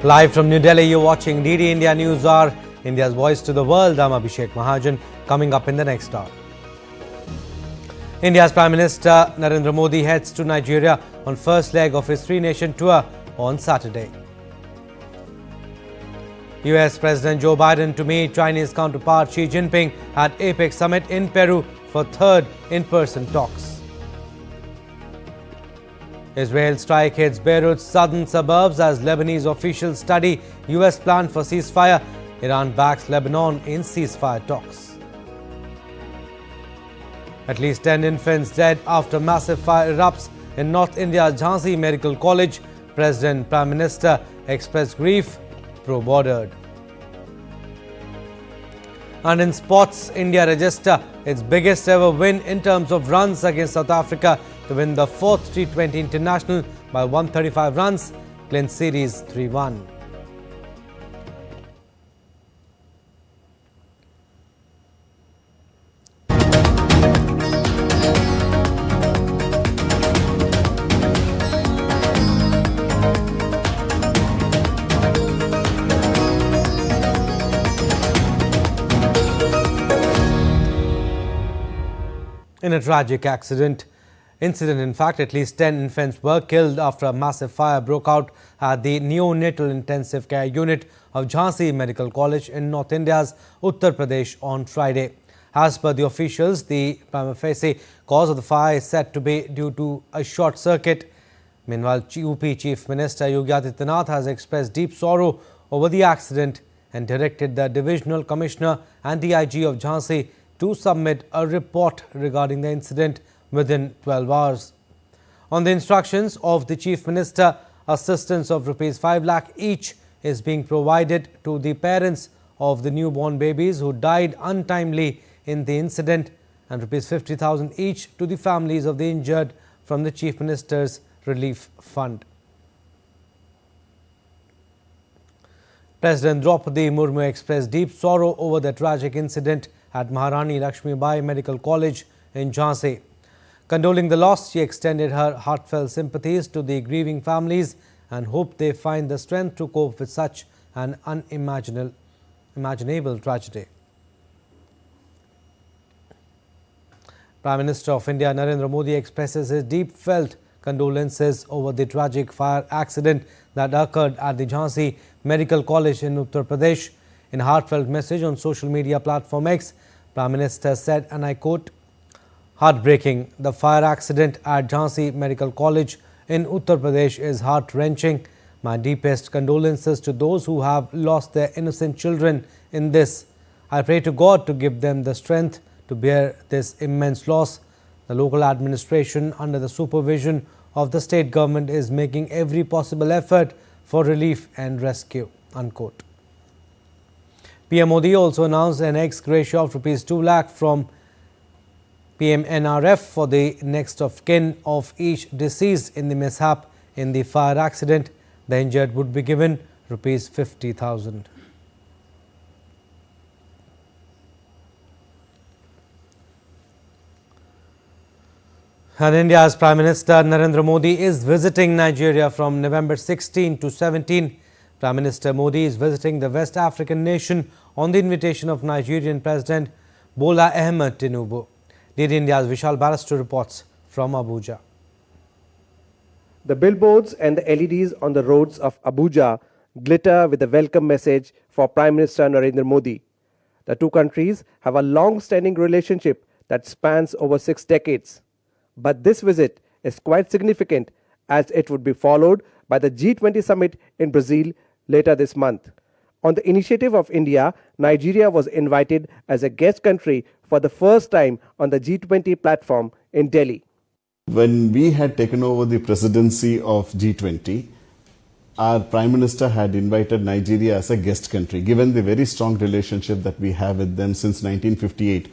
Live from New Delhi, you're watching DD India News Hour, India's voice to the world. I'm Abhishek Mahajan. Coming up in the next hour, India's Prime Minister Narendra Modi heads to Nigeria on first leg of his three-nation tour on Saturday. US President Joe Biden to meet Chinese counterpart Xi Jinping at APEC summit in Peru for third in-person talks. Israel strike hits Beirut's southern suburbs as Lebanese officials study US plan for ceasefire. Iran backs Lebanon in ceasefire talks. At least 10 infants dead after massive fire erupts in North India's Jhansi Medical College. President, Prime Minister expressed grief, pro-bordered. And in sports, India register its biggest ever win in terms of runs against South Africa to win the fourth T20 International by 135 runs, clinch series 3-1. In a tragic incident, in fact, at least 10 infants were killed after a massive fire broke out at the neonatal intensive care unit of Jhansi Medical College in North India's Uttar Pradesh on Friday. As per the officials, the prima facie cause of the fire is said to be due to a short circuit. Meanwhile, UP Chief Minister Yogi Adityanath has expressed deep sorrow over the accident and directed the Divisional Commissioner and DIG of Jhansi to submit a report regarding the incident within 12 hours. On the instructions of the Chief Minister, assistance of ₹5 lakh each is being provided to the parents of the newborn babies who died untimely in the incident and ₹50,000 each to the families of the injured from the Chief Minister's Relief Fund. President Draupadi Murmu expressed deep sorrow over the tragic incident at Maharani Lakshmibai Medical College in Jhansi. Condoling the loss, she extended her heartfelt sympathies to the grieving families and hoped they find the strength to cope with such an unimaginable tragedy. Prime Minister of India Narendra Modi expresses his deep felt condolences over the tragic fire accident that occurred at the Jhansi Medical College in Uttar Pradesh. In a heartfelt message on social media platform X, Prime Minister said, and I quote, "Heartbreaking. The fire accident at Jhansi Medical College in Uttar Pradesh is heart-wrenching. My deepest condolences to those who have lost their innocent children in this. I pray to God to give them the strength to bear this immense loss. The local administration, under the supervision of the state government, is making every possible effort for relief and rescue." Unquote. PM Modi also announced an ex gratia of ₹2 lakh from PMNRF for the next of kin of each deceased in the mishap in the fire accident. The injured would be given ₹50,000. And India's Prime Minister Narendra Modi is visiting Nigeria from November 16 to 17. Prime Minister Modi is visiting the West African nation on the invitation of Nigerian President Bola Ahmed Tinubu. DD India's Vishal Barrister reports from Abuja. The billboards and the LEDs on the roads of Abuja glitter with a welcome message for Prime Minister Narendra Modi. The two countries have a long-standing relationship that spans over 6 decades. But this visit is quite significant as it would be followed by the G20 summit in Brazil later this month. On the initiative of India, Nigeria was invited as a guest country for the first time on the G20 platform in Delhi. When we had taken over the presidency of G20, our Prime Minister had invited Nigeria as a guest country. Given the very strong relationship that we have with them since 1958,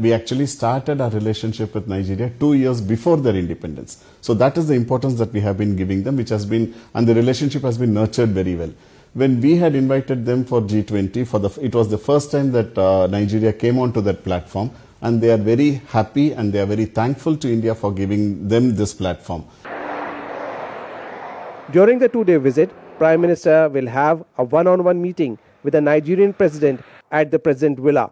we actually started our relationship with Nigeria 2 years before their independence. So that is the importance that we have been giving them, and the relationship has been nurtured very well. When we had invited them for G20, it was the first time that Nigeria came onto that platform, and they are very happy and they are very thankful to India for giving them this platform. During the 2-day visit, Prime Minister will have a one-on-one meeting with the Nigerian President at the President Villa.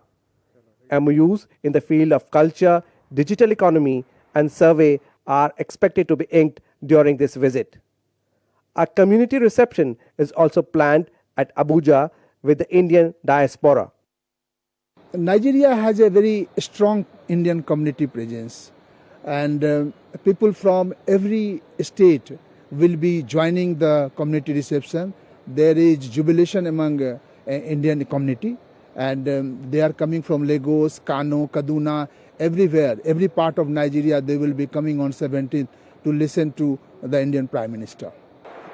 MOUs in the field of culture, digital economy and survey are expected to be inked during this visit. A community reception is also planned at Abuja with the Indian diaspora. Nigeria has a very strong Indian community presence, and people from every state will be joining the community reception. There is jubilation among Indian community, and they are coming from Lagos, Kano, Kaduna, everywhere, every part of Nigeria. They will be coming on 17th to listen to the Indian Prime Minister.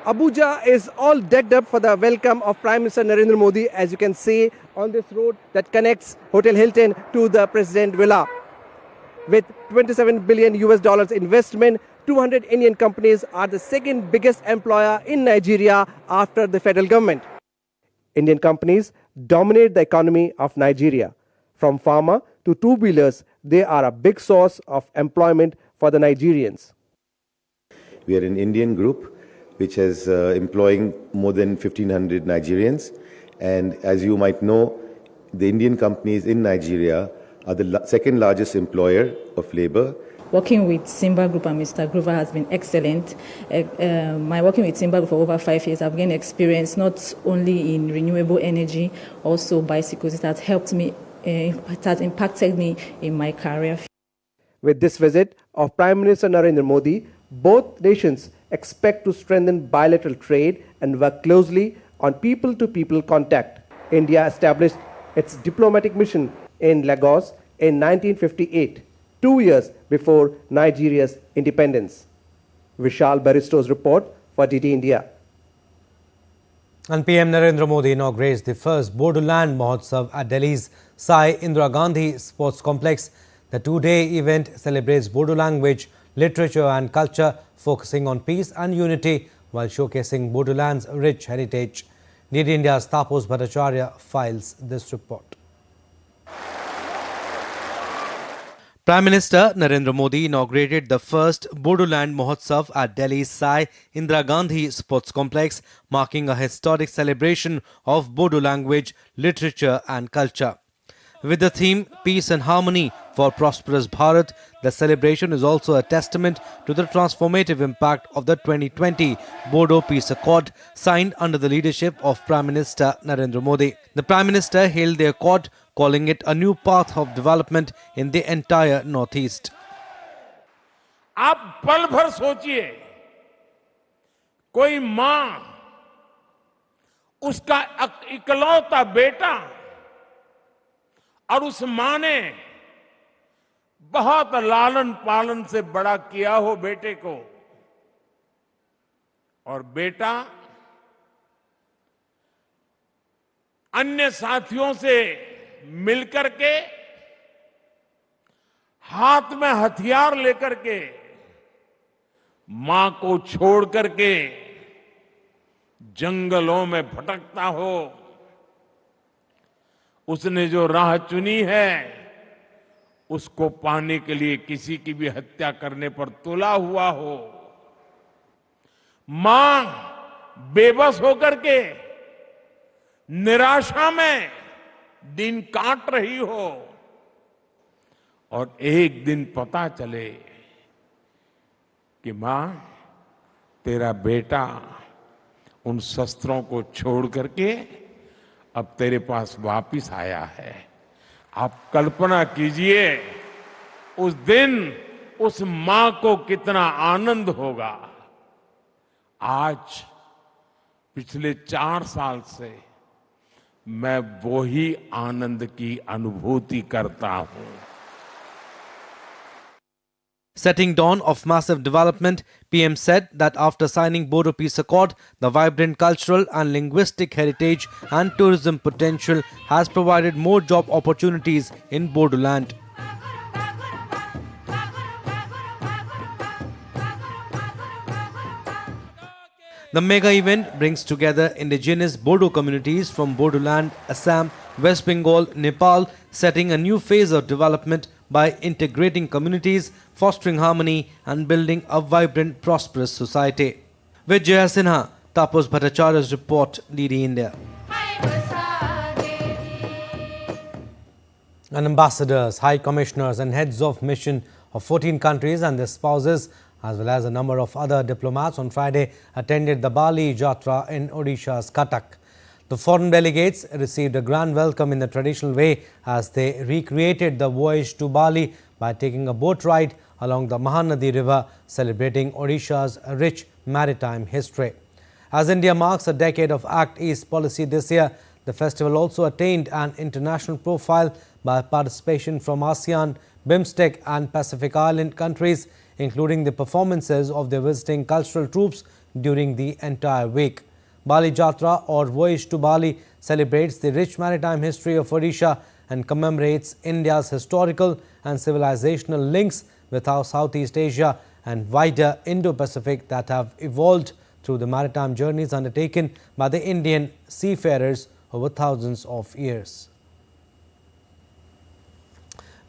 Abuja is all decked up for the welcome of Prime Minister Narendra Modi, as you can see on this road that connects Hotel Hilton to the President Villa. With $27 billion investment, 200 Indian companies are the second biggest employer in Nigeria after the federal government. Indian companies dominate the economy of Nigeria. From pharma to two-wheelers, they are a big source of employment for the Nigerians. We are an Indian group which is employing more than 1,500 Nigerians. And as you might know, the Indian companies in Nigeria are the second largest employer of labor. Working with Simba Group and Mr. Grover has been excellent. My working with Simba Group for over 5 years, I've gained experience not only in renewable energy, also bicycles. It has helped me, it has impacted me in my career. With this visit of Prime Minister Narendra Modi, both nations expect to strengthen bilateral trade and work closely on people-to-people contact. India established its diplomatic mission in Lagos in 1958, 2 years before Nigeria's independence. Vishal Baristo's report for DD India. And PM Narendra Modi inaugurates the first Bodoland Mahotsav at Delhi's Sai Indira Gandhi Sports Complex. The two-day event celebrates Bodo language, literature and culture, focusing on peace and unity while showcasing Bodoland's rich heritage. DD India's Tapos Bhattacharya files this report. Prime Minister Narendra Modi inaugurated the first Bodoland Mahotsav at Delhi's Sai Indira Gandhi Sports Complex, marking a historic celebration of Bodo language, literature and culture. With the theme Peace and Harmony for Prosperous Bharat, the celebration is also a testament to the transformative impact of the 2020 Bodo Peace Accord signed under the leadership of Prime Minister Narendra Modi. The Prime Minister hailed the accord, calling it a new path of development in the entire Northeast. आप पल भर सोचिए, कोई मां उसका इकलौता बेटा और उस मां ने बहुत लालन पालन से बड़ा किया हो बेटे को, और बेटा अन्य साथियों से मिलकर के हाथ में हथियार लेकर के मां को छोड़ करके जंगलों में भटकता हो, उसने जो राह चुनी है उसको पाने के लिए किसी की भी हत्या करने पर तुला हुआ हो, मां बेबस होकर के निराशा में दिन काट रही हो और एक दिन पता चले कि मां तेरा बेटा उन शस्त्रों को छोड़ करके अब तेरे पास वापिस आया है। आप कल्पना कीजिए उस दिन उस मां को कितना आनंद होगा। आज पिछले 4 साल से मैं वो ही आनंद की अनुभूति करता हूं। Setting dawn of massive development, PM said that after signing Bodo Peace Accord, the vibrant cultural and linguistic heritage and tourism potential has provided more job opportunities in Bodoland. The mega event brings together indigenous Bodo communities from Bodoland, Assam, West Bengal, Nepal, setting a new phase of development by integrating communities, fostering harmony and building a vibrant, prosperous society. With Jaya Sinha, Tapas Bhattacharya's report, DD India. And ambassadors, high commissioners and heads of mission of 14 countries and their spouses, as well as a number of other diplomats on Friday, attended the Bali Jatra in Odisha's Cuttack. The foreign delegates received a grand welcome in the traditional way as they recreated the voyage to Bali by taking a boat ride along the Mahanadi River, celebrating Odisha's rich maritime history. As India marks a decade of Act East policy this year, the festival also attained an international profile by participation from ASEAN, BIMSTEC and Pacific Island countries, including the performances of their visiting cultural troops during the entire week. Bali Jatra, or Voyage to Bali, celebrates the rich maritime history of Odisha and commemorates India's historical and civilizational links with our Southeast Asia and wider Indo-Pacific that have evolved through the maritime journeys undertaken by the Indian seafarers over thousands of years.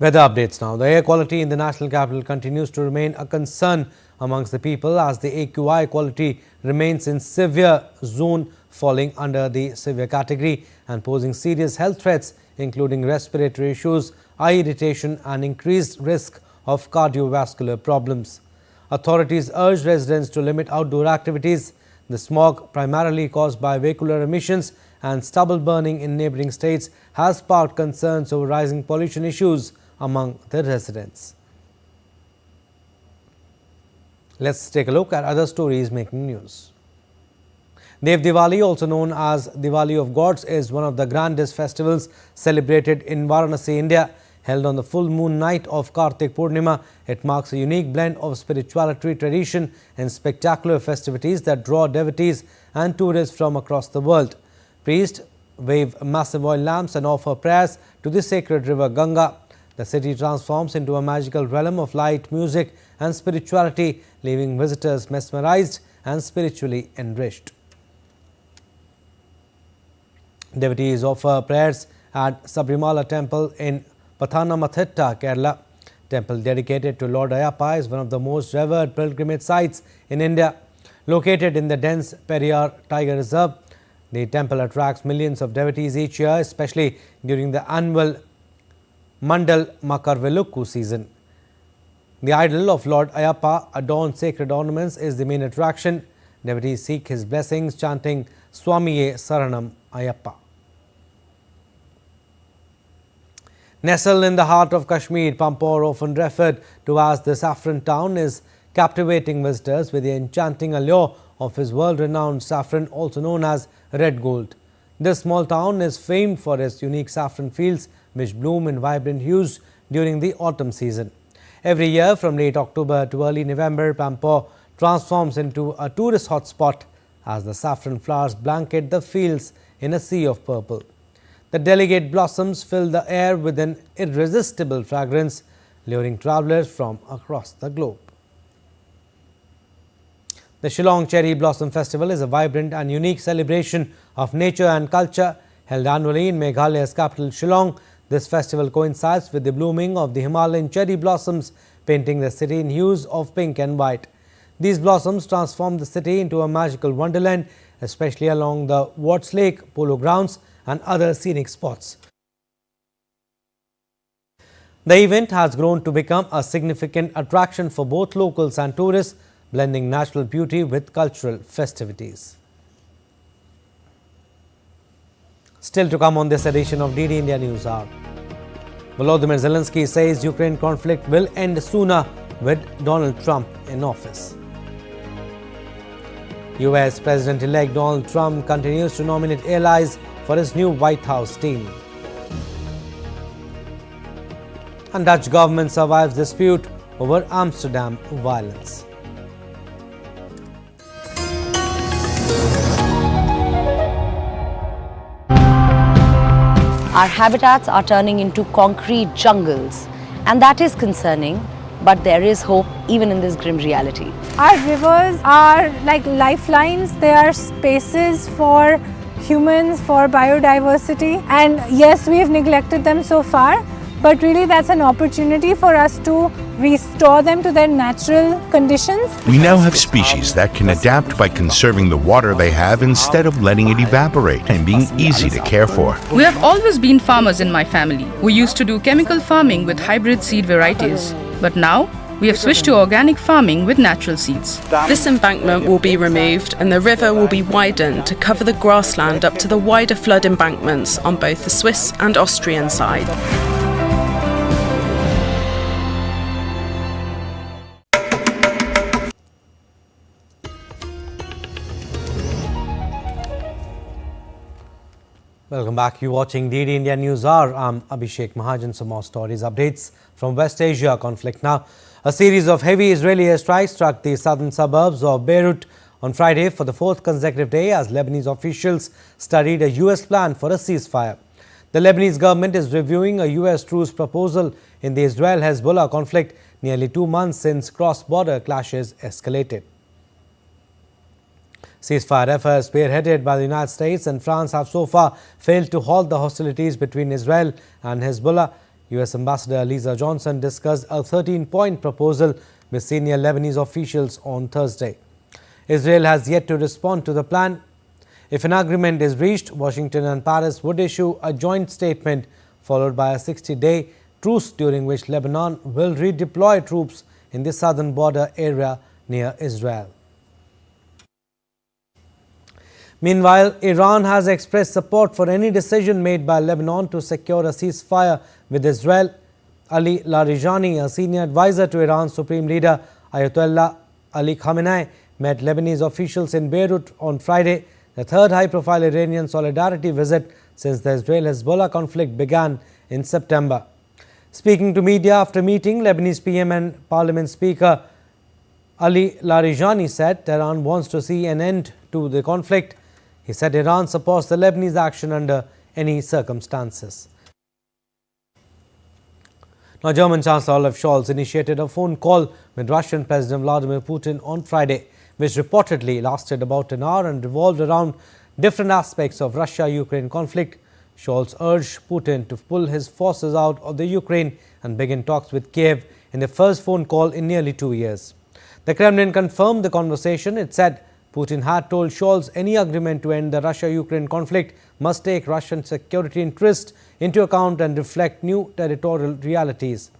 Weather updates now. The air quality in the national capital continues to remain a concern amongst the people as the AQI quality remains in severe zone, falling under the severe category and posing serious health threats including respiratory issues, eye irritation and increased risk of cardiovascular problems. Authorities urge residents to limit outdoor activities. The smog, primarily caused by vehicular emissions and stubble burning in neighbouring states, has sparked concerns over rising pollution issues among the residents. Let's take a look at other stories making news. Dev Diwali, also known as Diwali of Gods, is one of the grandest festivals celebrated in Varanasi, India. Held on the full moon night of Kartik Purnima, it marks a unique blend of spirituality, tradition and spectacular festivities that draw devotees and tourists from across the world. Priests wave massive oil lamps and offer prayers to the sacred river Ganga. The city transforms into a magical realm of light, music and spirituality, leaving visitors mesmerized and spiritually enriched. Devotees offer prayers at Sabrimala temple in Pathanamthitta, Kerala. Temple dedicated to Lord Ayappa is one of the most revered pilgrimage sites in India. Located in the dense Periyar Tiger Reserve, the temple attracts millions of devotees each year, especially during the annual Mandal Makarvelukku season. The idol of Lord Ayappa, adorned sacred ornaments, is the main attraction. Devotees seek his blessings, chanting Swamiye Saranam Ayappa. Nestled in the heart of Kashmir, Pampore, often referred to as the saffron town, is captivating visitors with the enchanting allure of his world-renowned saffron, also known as red gold. This small town is famed for its unique saffron fields, which bloom in vibrant hues during the autumn season. Every year, from late October to early November, Pampore transforms into a tourist hotspot as the saffron flowers blanket the fields in a sea of purple. The delicate blossoms fill the air with an irresistible fragrance, luring travelers from across the globe. The Shillong Cherry Blossom Festival is a vibrant and unique celebration of nature and culture. Held annually in Meghalaya's capital Shillong, this festival coincides with the blooming of the Himalayan cherry blossoms, painting the city in hues of pink and white. These blossoms transform the city into a magical wonderland, especially along the Watts Lake polo grounds and other scenic spots. The event has grown to become a significant attraction for both locals and tourists, blending natural beauty with cultural festivities. Still to come on this edition of DD India News Hour. Volodymyr Zelensky says Ukraine conflict will end sooner with Donald Trump in office. US President-elect Donald Trump continues to nominate allies for his new White House team. And Dutch government survives dispute over Amsterdam violence. Our habitats are turning into concrete jungles, and that is concerning, but there is hope even in this grim reality. Our rivers are like lifelines. They are spaces for humans, for biodiversity, and yes, we have neglected them so far, but really that's an opportunity for us to restore them to their natural conditions. We now have species that can adapt by conserving the water they have instead of letting it evaporate and being easy to care for. We have always been farmers in my family. We used to do chemical farming with hybrid seed varieties, but now we have switched to organic farming with natural seeds. This embankment will be removed and the river will be widened to cover the grassland up to the wider flood embankments on both the Swiss and Austrian side. Welcome back. You're watching DD India News Hour. I'm Abhishek Mahajan. Some more stories, updates from West Asia conflict now. A series of heavy Israeli airstrikes struck the southern suburbs of Beirut on Friday for the fourth consecutive day as Lebanese officials studied a U.S. plan for a ceasefire. The Lebanese government is reviewing a U.S. truce proposal in the Israel-Hezbollah conflict nearly 2 months since cross-border clashes escalated. Ceasefire efforts spearheaded by the United States and France have so far failed to halt the hostilities between Israel and Hezbollah. U.S. Ambassador Lisa Johnson discussed a 13-point proposal with senior Lebanese officials on Thursday. Israel has yet to respond to the plan. If an agreement is reached, Washington and Paris would issue a joint statement followed by a 60-day truce during which Lebanon will redeploy troops in the southern border area near Israel. Meanwhile, Iran has expressed support for any decision made by Lebanon to secure a ceasefire with Israel. Ali Larijani, a senior advisor to Iran's Supreme Leader Ayatollah Ali Khamenei, met Lebanese officials in Beirut on Friday, the third high-profile Iranian solidarity visit since the Israel-Hezbollah conflict began in September. Speaking to media after meeting, Lebanese PM and Parliament Speaker Ali Larijani said Tehran wants to see an end to the conflict. He said Iran supports the Lebanese action under any circumstances. Now, German Chancellor Olaf Scholz initiated a phone call with Russian President Vladimir Putin on Friday, which reportedly lasted about an hour and revolved around different aspects of Russia-Ukraine conflict. Scholz urged Putin to pull his forces out of the Ukraine and begin talks with Kiev in the first phone call in nearly 2 years. The Kremlin confirmed the conversation. It said Putin had told Scholz any agreement to end the Russia-Ukraine conflict must take Russian security interests into account and reflect new territorial realities.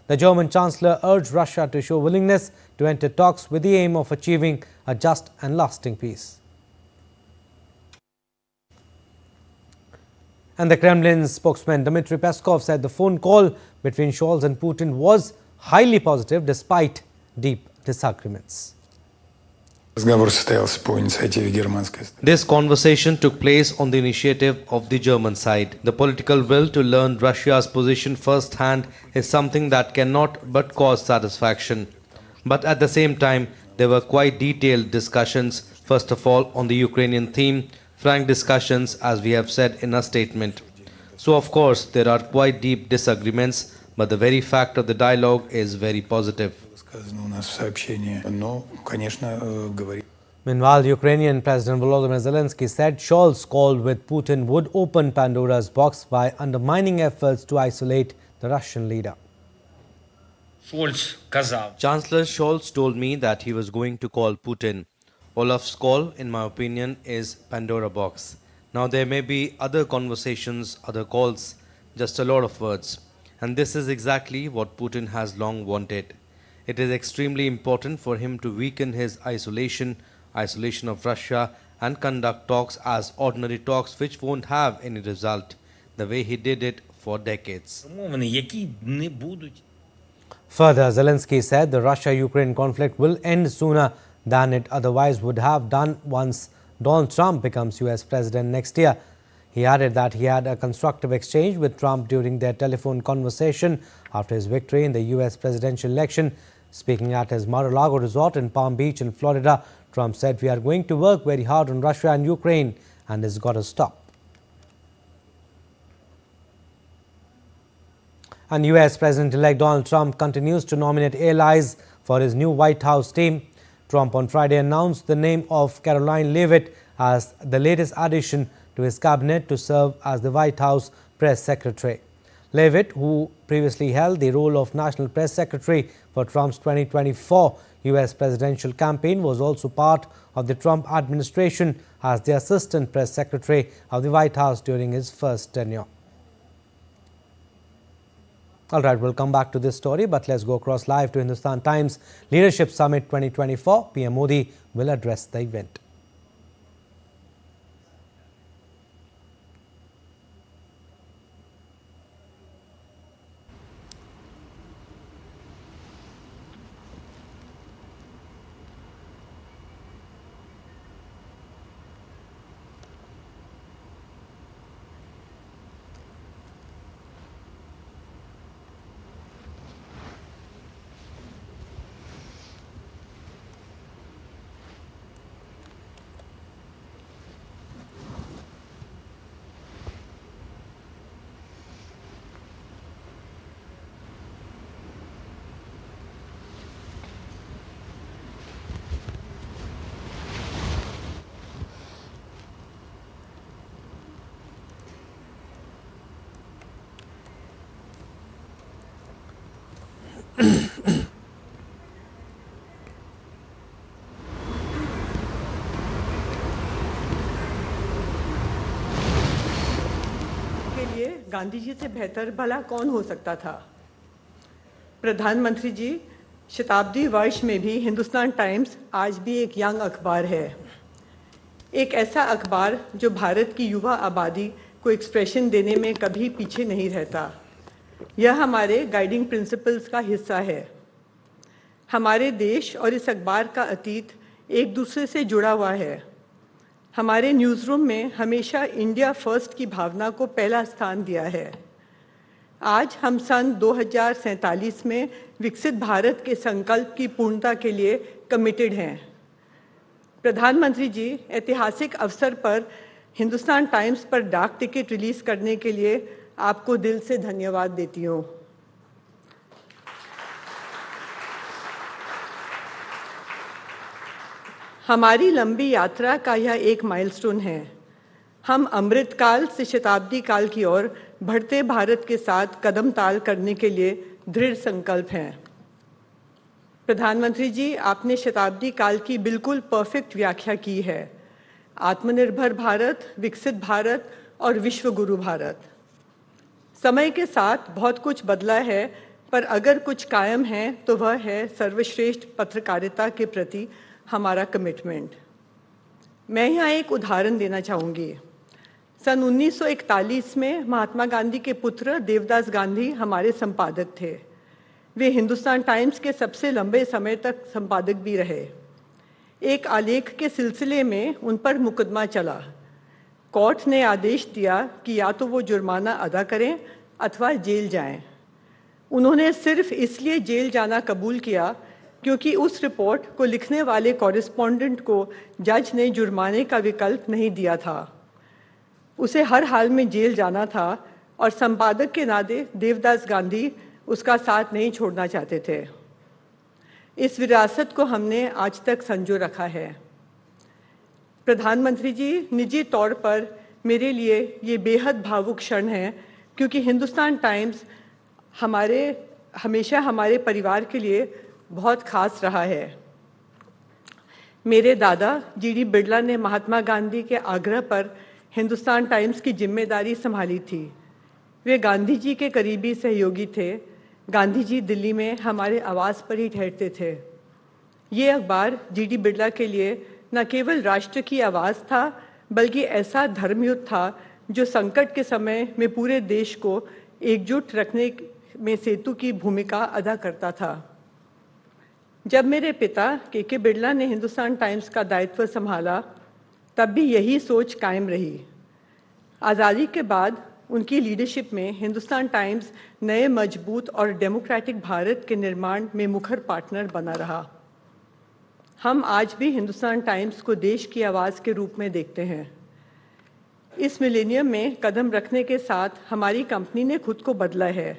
The German Chancellor urged Russia to show willingness to enter talks with the aim of achieving a just and lasting peace. And the Kremlin's spokesman Dmitry Peskov said the phone call between Scholz and Putin was highly positive despite deep disagreements. This conversation took place on the initiative of the German side. The political will to learn Russia's position firsthand is something that cannot but cause satisfaction. But at the same time, there were quite detailed discussions, first of all on the Ukrainian theme, frank discussions as we have said in our statement. So of course there are quite deep disagreements, but the very fact of the dialogue is very positive. Meanwhile, Ukrainian President Volodymyr Zelensky said Scholz call with Putin would open Pandora's box by undermining efforts to isolate the Russian leader. Chancellor Scholz told me that he was going to call Putin. Olaf's call, in my opinion, is Pandora box. Now there may be other conversations, other calls, just a lot of words. And this is exactly what Putin has long wanted. It is extremely important for him to weaken his isolation of Russia and conduct talks as ordinary talks which won't have any result, the way he did it for decades. Further, Zelensky said the Russia-Ukraine conflict will end sooner than it otherwise would have done once Donald Trump becomes US President next year. He added that he had a constructive exchange with Trump during their telephone conversation after his victory in the US presidential election. Speaking at his Mar-a-Lago resort in Palm Beach in Florida, Trump said, "We are going to work very hard on Russia and Ukraine, and it's got to stop." And US President-elect Donald Trump continues to nominate allies for his new White House team. Trump on Friday announced the name of Caroline Leavitt as the latest addition to his cabinet to serve as the White House press secretary. Leavitt, who previously held the role of National Press Secretary for Trump's 2024 US presidential campaign, was also part of the Trump administration as the Assistant Press Secretary of the White House during his first tenure. All right, we'll come back to this story, but let's go across live to Hindustan Times Leadership Summit 2024. PM Modi will address the event. Gandhi ji से बेहतर भला कौन हो सकता था। प्रधानमंत्री जी, शताब्दी वर्ष में भी हिंदुस्तान टाइम्स आज भी एक यंग अखबार है, एक ऐसा अखबार जो भारत की युवा आबादी को एक्सप्रेशन देने में कभी पीछे नहीं रहता। यह हमारे गाइडिंग प्रिंसिपल्स का हिस्सा है। हमारे देश और इस अखबार का अतीत एक दूसरे से जुड़ा हुआ है। हमारे न्यूज़ रूम में हमेशा इंडिया फर्स्ट की भावना को पहला स्थान दिया है। आज हम सन 2047 में विकसित भारत के संकल्प की पूर्णता के लिए कमिटेड हैं। प्रधानमंत्री जी, ऐतिहासिक अवसर पर हिंदुस्तान टाइम्स पर डाक टिकट रिलीज़ करने के लिए आपको दिल से धन्यवाद देती हूँ। हमारी लंबी यात्रा का यह एक माइलस्टोन है। हम अमृत काल से शताब्दी काल की ओर बढ़ते भारत के साथ कदम ताल करने के लिए दृढ़ संकल्प हैं। प्रधानमंत्री जी, आपने शताब्दी काल की बिल्कुल परफेक्ट व्याख्या की है। आत्मनिर्भर भारत, विकसित भारत और विश्व गुरु भारत। समय के साथ बहुत कुछ बदला है, पर अगर कुछ कायम है तो वह है सर्वश्रेष्ठ पत्रकारिता के प्रति हमारा कमिटमेंट। मैं यहाँ एक उदाहरण देना चाहूँगी। सन 1941 में महात्मा गांधी के पुत्र देवदास गांधी हमारे संपादक थे। वे हिंदुस्तान टाइम्स के सबसे लंबे समय तक संपादक भी रहे। एक आलेख के सिलसिले में उन पर मुकदमा चला। कोर्ट ने आदेश दिया कि या तो वो जुर्माना अदा करें अथवा जेल जाएं। उन्होंने सिर्फ इसलिए जेल जाना कबूल किया क्योंकि उस रिपोर्ट को लिखने वाले कॉरेस्पॉन्डेंट को जज ने जुर्माने का विकल्प नहीं दिया था। उसे हर हाल में जेल जाना था और संपादक के नाते देवदास गांधी उसका साथ नहीं छोड़ना चाहते थे। इस विरासत को हमने आज तक संजो रखा है। प्रधानमंत्री जी, निजी तौर पर मेरे लिए ये बेहद भावुक क्षण है क्योंकि हिंदुस्तान टाइम्स हमेशा हमारे परिवार के लिए बहुत खास रहा है। मेरे दादा जीडी बिड़ला ने महात्मा गांधी के आग्रह पर हिंदुस्तान टाइम्स की जिम्मेदारी संभाली थी। वे गांधी जी के करीबी सहयोगी थे। गांधी जी दिल्ली में हमारे आवास पर ही ठहरते थे। ये अखबार जीडी बिड़ला के लिए न केवल राष्ट्र की आवाज़ था, बल्कि ऐसा धर्मयुद्ध था जो संकट के समय में पूरे देश को एकजुट रखने में सेतु की भूमिका अदा करता था। जब मेरे पिता के बिड़ला ने हिंदुस्तान टाइम्स का दायित्व संभाला, तब भी यही सोच कायम रही। आज़ादी के बाद उनकी लीडरशिप में हिंदुस्तान टाइम्स नए मजबूत और डेमोक्रेटिक भारत के निर्माण में मुखर पार्टनर बना रहा। हम आज भी हिंदुस्तान टाइम्स को देश की आवाज़ के रूप में देखते हैं। इस मिलेनियम में कदम रखने के साथ हमारी कंपनी ने खुद को बदला है।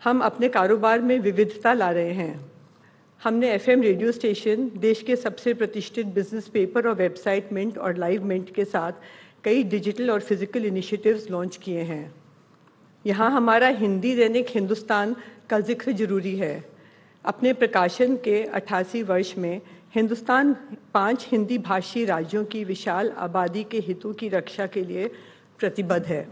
हम अपने कारोबार में विविधता ला रहे हैं। हमने एफएम रेडियो स्टेशन, देश के सबसे प्रतिष्ठित बिजनेस पेपर और वेबसाइट मिंट और लाइव मिंट के साथ कई डिजिटल और फिजिकल इनिशिएटिव्स लॉन्च किए हैं। यहाँ हमारा हिंदी दैनिक हिंदुस्तान का जिक्र जरूरी है। अपने प्रकाशन के 88 वर्ष में हिंदुस्तान 5 हिंदी भाषी राज्यों की विशाल आबादी के हितों की रक्षा के लिए प्रतिबद्ध है।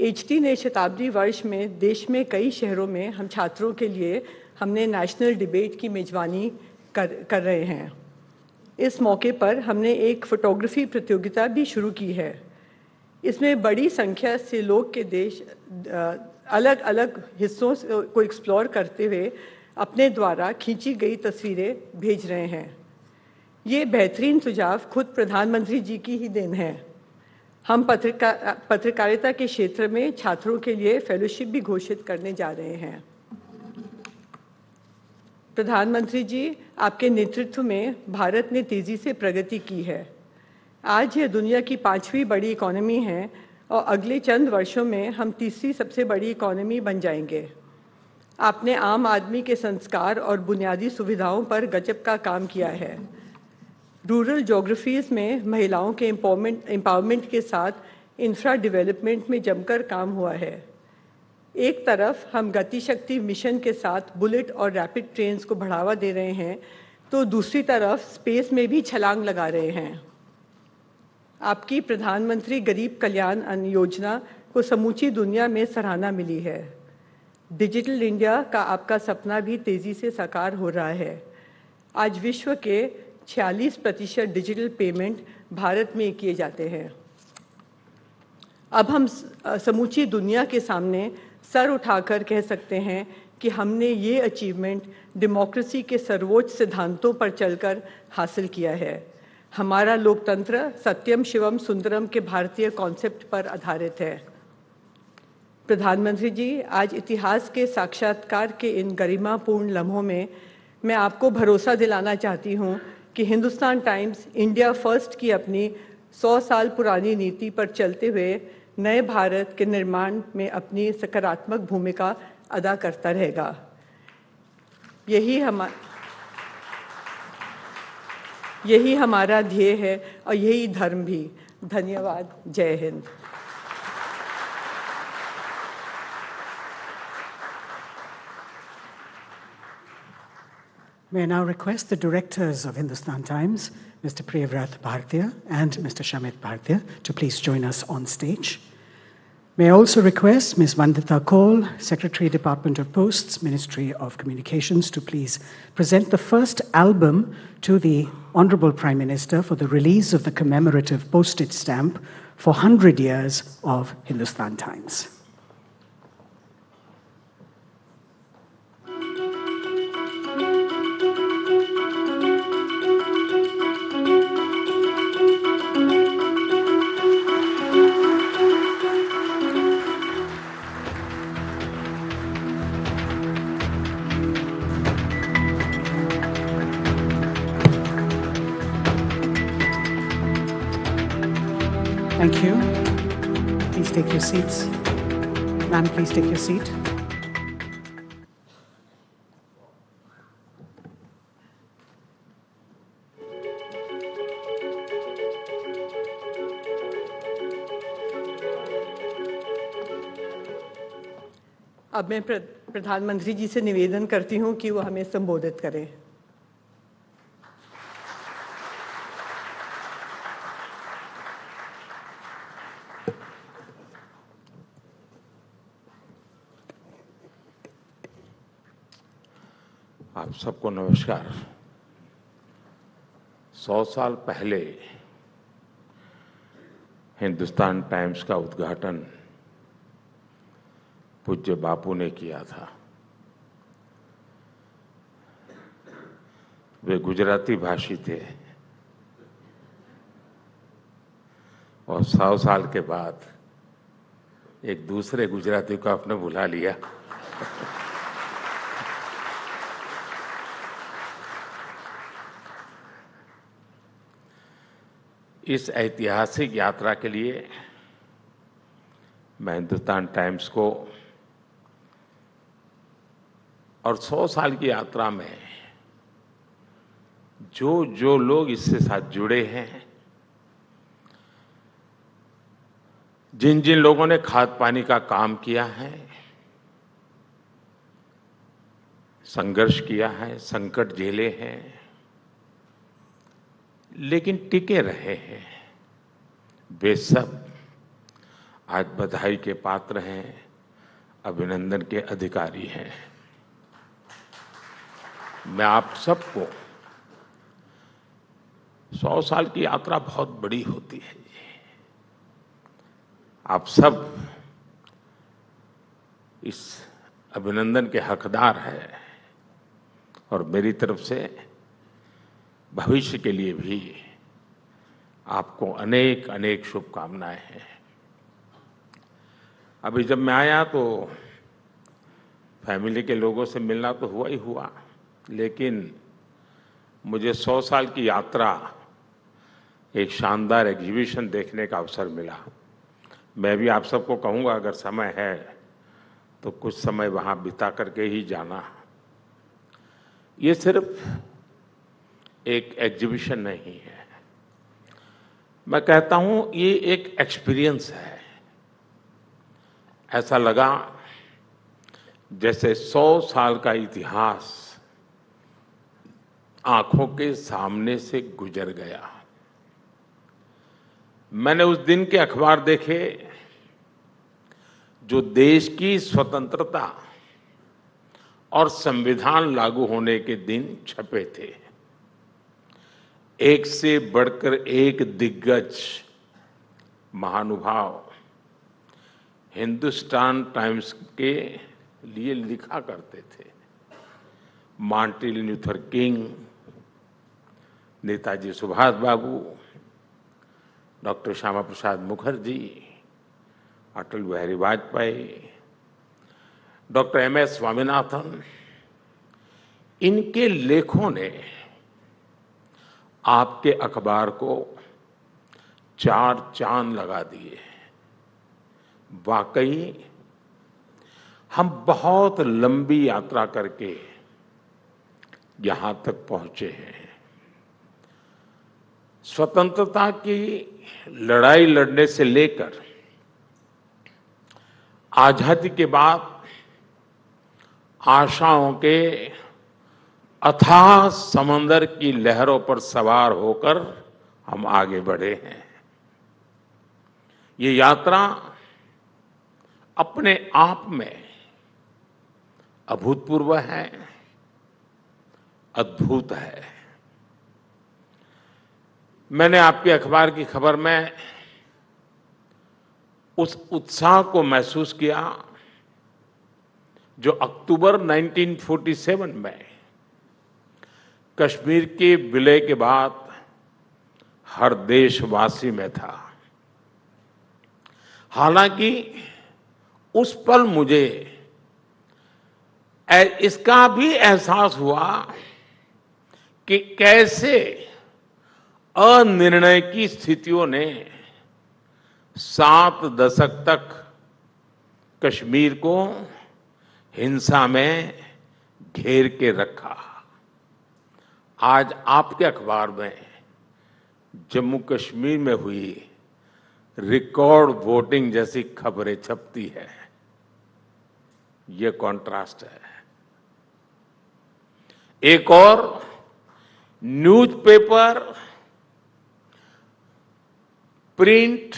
HT ने शताब्दी वर्ष में देश में कई शहरों में हम छात्रों के लिए हमने नेशनल डिबेट की मेजबानी कर रहे हैं। इस मौके पर हमने एक फोटोग्राफी प्रतियोगिता भी शुरू की है। इसमें बड़ी संख्या से लोग के देश अलग अलग हिस्सों को एक्सप्लोर करते हुए अपने द्वारा खींची गई तस्वीरें भेज रहे हैं। ये बेहतरीन सुझाव खुद प्रधानमंत्री जी की ही देन है। हम पत्रकारिता के क्षेत्र में छात्रों के लिए फेलोशिप भी घोषित करने जा रहे हैं। प्रधानमंत्री जी, आपके नेतृत्व में भारत ने तेजी से प्रगति की है। आज यह दुनिया की 5वीं बड़ी इकोनॉमी है और अगले चंद वर्षों में हम 3री सबसे बड़ी इकोनॉमी बन जाएंगे। आपने आम आदमी के संस्कार और बुनियादी सुविधाओं पर गजब का काम किया है। रूरल ज्योग्राफीज़ में महिलाओं के एम्पावरमेंट के साथ इंफ्रा डेवलपमेंट में जमकर काम हुआ है। एक तरफ हम गति शक्ति मिशन के साथ बुलेट और रैपिड ट्रेन्स को बढ़ावा दे रहे हैं, तो दूसरी तरफ स्पेस में भी छलांग लगा रहे हैं। आपकी प्रधानमंत्री गरीब कल्याण अन्न योजना को समूची दुनिया में सराहना मिली है। डिजिटल इंडिया का आपका सपना भी तेज़ी से साकार हो रहा है। आज विश्व के 46% डिजिटल पेमेंट भारत में किए जाते हैं। अब हम समूची दुनिया के सामने सर उठाकर कह सकते हैं कि हमने ये अचीवमेंट डेमोक्रेसी के सर्वोच्च सिद्धांतों पर चलकर हासिल किया है। हमारा लोकतंत्र सत्यम शिवम सुंदरम के भारतीय कॉन्सेप्ट पर आधारित है। प्रधानमंत्री जी, आज इतिहास के साक्षात्कार के इन गरिमापूर्ण लम्हों में मैं आपको भरोसा दिलाना चाहती हूँ कि हिंदुस्तान टाइम्स इंडिया फर्स्ट की अपनी 100 साल पुरानी नीति पर चलते हुए नए भारत के निर्माण में अपनी सकारात्मक भूमिका अदा करता रहेगा। यही हमारा ध्येय है और यही धर्म भी। धन्यवाद। जय Hind. May I now request the directors of Hindustan Times, Mr. Priyavrat Bhartiya and Mr. Shamit Bhartiya, to please join us on stage. May I also request Ms. Vandita Kaul, Secretary, Department of Posts, Ministry of Communications, to please present the first album to the Honorable Prime Minister for the release of the commemorative postage stamp for 100 years of Hindustan Times. Thank you. Please take your seats. Ma'am, please take your seat. अब मैं प्रधानमंत्री जी से निवेदन करती हूँ कि वो हमें संबोधित करें। आप सबको नमस्कार। 100 साल पहले हिंदुस्तान टाइम्स का उद्घाटन पूज्य बापू ने किया था। वे गुजराती भाषी थे और 100 साल के बाद एक दूसरे गुजराती को आपने बुला लिया। इस ऐतिहासिक यात्रा के लिए मैं हिंदुस्तान टाइम्स को और 100 साल की यात्रा में जो लोग इससे साथ जुड़े हैं, जिन जिन लोगों ने खाद पानी का काम किया है, संघर्ष किया है, संकट झेले हैं, लेकिन टिके रहे हैं, वे सब आज बधाई के पात्र हैं, अभिनंदन के अधिकारी हैं। मैं आप सबको 100 साल की यात्रा बहुत बड़ी होती है। आप सब इस अभिनंदन के हकदार हैं और मेरी तरफ से भविष्य के लिए भी आपको अनेक अनेक शुभकामनाएं हैं। अभी जब मैं आया तो फैमिली के लोगों से मिलना तो हुआ ही हुआ, लेकिन मुझे 100 साल की यात्रा, एक शानदार एग्जीबिशन देखने का अवसर मिला। मैं भी आप सबको कहूँगा, अगर समय है तो कुछ समय वहाँ बिता करके ही जाना। ये सिर्फ एक एग्जीबिशन नहीं है, मैं कहता हूँ ये एक एक्सपीरियंस है। ऐसा लगा जैसे 100 साल का इतिहास आंखों के सामने से गुजर गया। मैंने उस दिन के अखबार देखे जो देश की स्वतंत्रता और संविधान लागू होने के दिन छपे थे। एक से बढ़कर एक दिग्गज महानुभाव हिंदुस्तान टाइम्स के लिए लिखा करते थे। Martin Luther King, Netaji Subhash Babu, doctor Shyama Prasad Mukherjee, Atal Bihari Vajpayee, doctor MS Swaminathan, इनके लेखों ने आपके अखबार को 4 चांद लगा दिए। वाकई हम बहुत लंबी यात्रा करके यहां तक पहुंचे हैं। स्वतंत्रता की लड़ाई लड़ने से लेकर आजादी के बाद आशाओं के अथाह समंदर की लहरों पर सवार होकर हम आगे बढ़े हैं। ये यात्रा अपने आप में अभूतपूर्व है, अद्भुत है। मैंने आपके अखबार की खबर में उस उत्साह को महसूस किया जो अक्टूबर 1947 में कश्मीर के विलय के बाद हर देशवासी में था। हालांकि उस पल मुझे इसका भी एहसास हुआ कि कैसे अनिर्णय की स्थितियों ने 7 दशक तक कश्मीर को हिंसा में घेर के रखा। आज आपके अखबार में जम्मू कश्मीर में हुई रिकॉर्ड वोटिंग जैसी खबरें छपती है। ये कॉन्ट्रास्ट है। एक और न्यूज़पेपर, प्रिंट,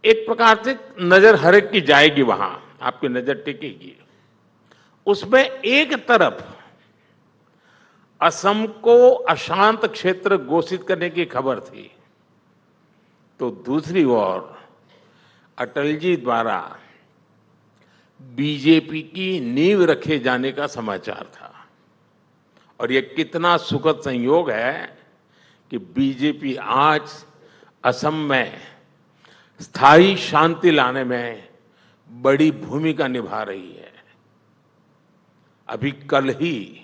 एक प्रकार से नजर हर एक की जाएगी, वहां आपकी नजर टिकेगी। उसमें एक तरफ असम को अशांत क्षेत्र घोषित करने की खबर थी, तो दूसरी ओर अटल जी द्वारा बीजेपी की नींव रखे जाने का समाचार था। और यह कितना सुखद संयोग है कि बीजेपी आज असम में स्थायी शांति लाने में बड़ी भूमिका निभा रही है। अभी कल ही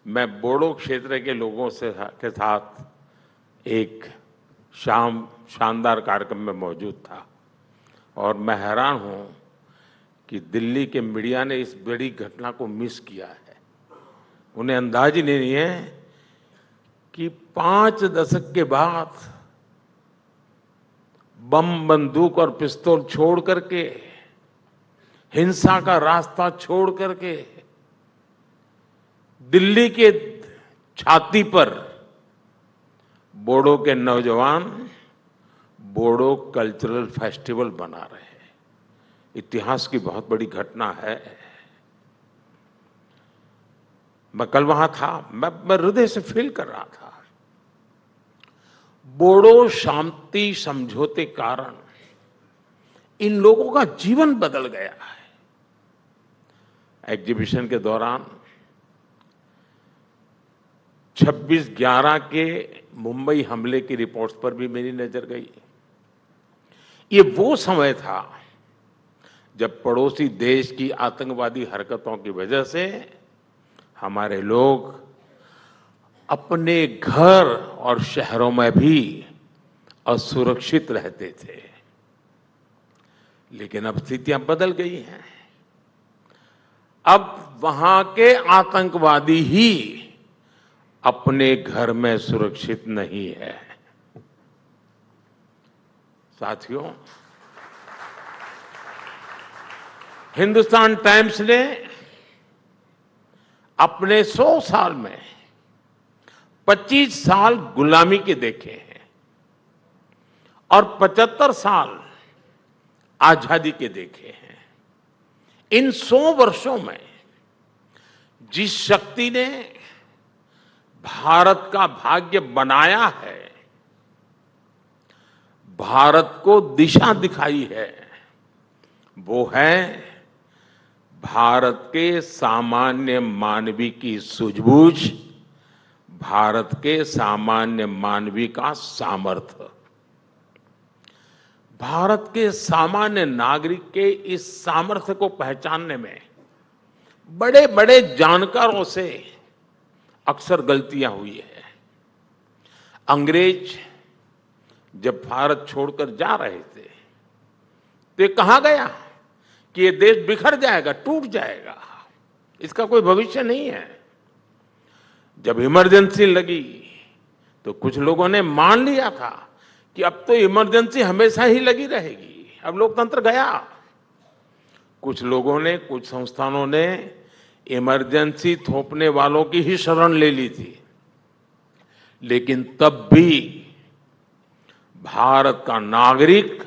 मैं बोडो क्षेत्र के लोगों के साथ एक शानदार कार्यक्रम में मौजूद था और मैं हैरान हूं कि दिल्ली के मीडिया ने इस बड़ी घटना को मिस किया है। उन्हें अंदाज ही नहीं है कि 5 दशक के बाद बम, बंदूक और पिस्तौल छोड़ करके, हिंसा का रास्ता छोड़ करके दिल्ली के छाती पर बोडो के नौजवान बोडो कल्चरल फेस्टिवल बना रहे हैं। इतिहास की बहुत बड़ी घटना है। मैं कल वहां था, मैं हृदय से फील कर रहा था। बोडो शांति समझौते कारण इन लोगों का जीवन बदल गया है। एग्जीबिशन के दौरान 26/11 के मुंबई हमले की रिपोर्ट्स पर भी मेरी नजर गई। ये वो समय था जब पड़ोसी देश की आतंकवादी हरकतों की वजह से हमारे लोग अपने घर और शहरों में भी असुरक्षित रहते थे। लेकिन अब स्थितियां बदल गई हैं। अब वहां के आतंकवादी ही अपने घर में सुरक्षित नहीं है। साथियों, हिंदुस्तान टाइम्स ने अपने 100 साल में 25 साल गुलामी के देखे हैं और 75 साल आजादी के देखे हैं। इन 100 वर्षों में जिस शक्ति ने भारत का भाग्य बनाया है, भारत को दिशा दिखाई है, वो है भारत के सामान्य मानवी की सूझबूझ, भारत के सामान्य मानवी का सामर्थ्य। भारत के सामान्य नागरिक के इस सामर्थ्य को पहचानने में बड़े बड़े जानकारों से अक्सर गलतियां हुई है। अंग्रेज जब भारत छोड़कर जा रहे थे तो ये कहा गया कि ये देश बिखर जाएगा, टूट जाएगा, इसका कोई भविष्य नहीं है। जब इमरजेंसी लगी तो कुछ लोगों ने मान लिया था कि अब तो इमरजेंसी हमेशा ही लगी रहेगी, अब लोकतंत्र गया। कुछ लोगों ने, कुछ संस्थानों ने इमरजेंसी थोपने वालों की ही शरण ले ली थी। लेकिन तब भी भारत का नागरिक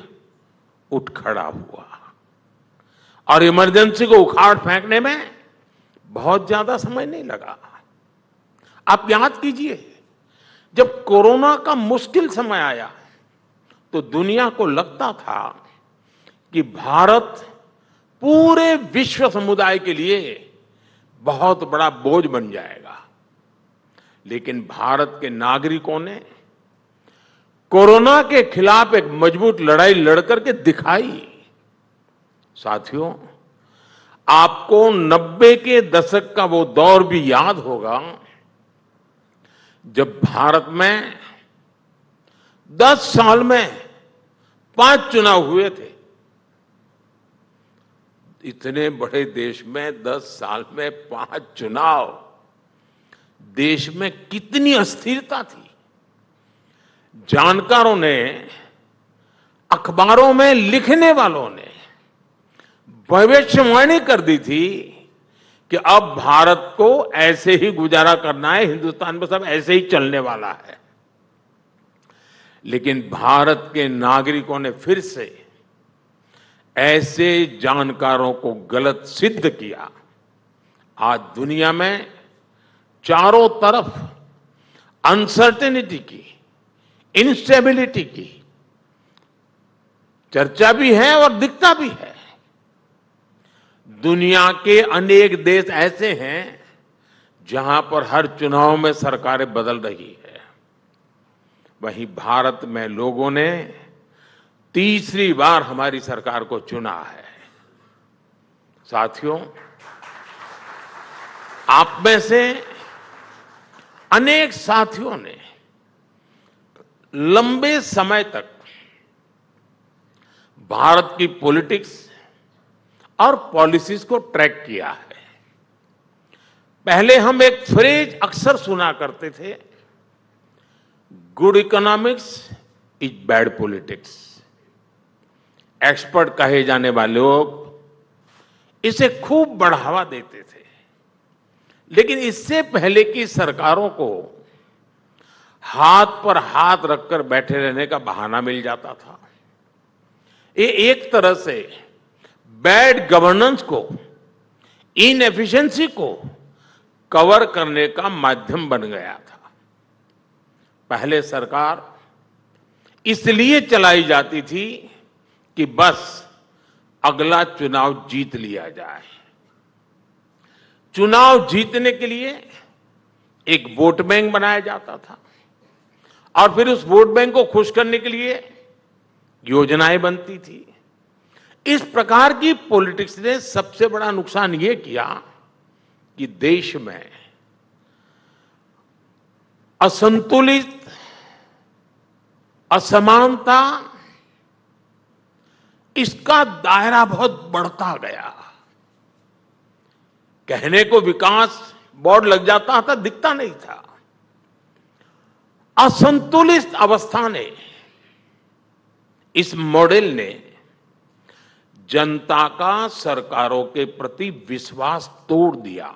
उठ खड़ा हुआ और इमरजेंसी को उखाड़ फेंकने में बहुत ज्यादा समय नहीं लगा। आप याद कीजिए, जब कोरोना का मुश्किल समय आया तो दुनिया को लगता था कि भारत पूरे विश्व समुदाय के लिए बहुत बड़ा बोझ बन जाएगा। लेकिन भारत के नागरिकों ने कोरोना के खिलाफ एक मजबूत लड़ाई लड़कर के दिखाई। साथियों, आपको 90 के दशक का वो दौर भी याद होगा जब भारत में 10 साल में 5 चुनाव हुए थे। इतने बड़े देश में 10 साल में 5 चुनाव, देश में कितनी अस्थिरता थी। जानकारों ने, अखबारों में लिखने वालों ने भविष्यवाणी कर दी थी कि अब भारत को ऐसे ही गुजारा करना है, हिंदुस्तान में सब ऐसे ही चलने वाला है। लेकिन भारत के नागरिकों ने फिर से ऐसे जानकारों को गलत सिद्ध किया। आज दुनिया में चारों तरफ अनसर्टेनिटी की, इंस्टेबिलिटी की चर्चा भी है और दिखता भी है। दुनिया के अनेक देश ऐसे हैं जहां पर हर चुनाव में सरकारें बदल रही है। वहीं भारत में लोगों ने तीसरी बार हमारी सरकार को चुना है। साथियों, आप में से अनेक साथियों ने लंबे समय तक भारत की पॉलिटिक्स और पॉलिसीज को ट्रैक किया है। पहले हम एक फ्रेज अक्सर सुना करते थे, good economics is bad politics. Expert कहे जाने वाले लोग इसे खूब बढ़ावा देते थे, लेकिन इससे पहले की सरकारों को हाथ पर हाथ रखकर बैठे रहने का बहाना मिल जाता था। ये एक तरह से बैड गवर्नेंस को, इनएफिशिएंसी को कवर करने का माध्यम बन गया था। पहले सरकार इसलिए चलाई जाती थी कि बस अगला चुनाव जीत लिया जाए। चुनाव जीतने के लिए एक वोट बैंक बनाया जाता था और फिर उस वोट बैंक को खुश करने के लिए योजनाएं बनती थी। इस प्रकार की पॉलिटिक्स ने सबसे बड़ा नुकसान यह किया कि देश में असंतुलित, असमानता, इसका दायरा बहुत बढ़ता गया। कहने को विकास बोर्ड लग जाता था, दिखता नहीं था। असंतुलित अवस्था ने, इस मॉडल ने जनता का सरकारों के प्रति विश्वास तोड़ दिया।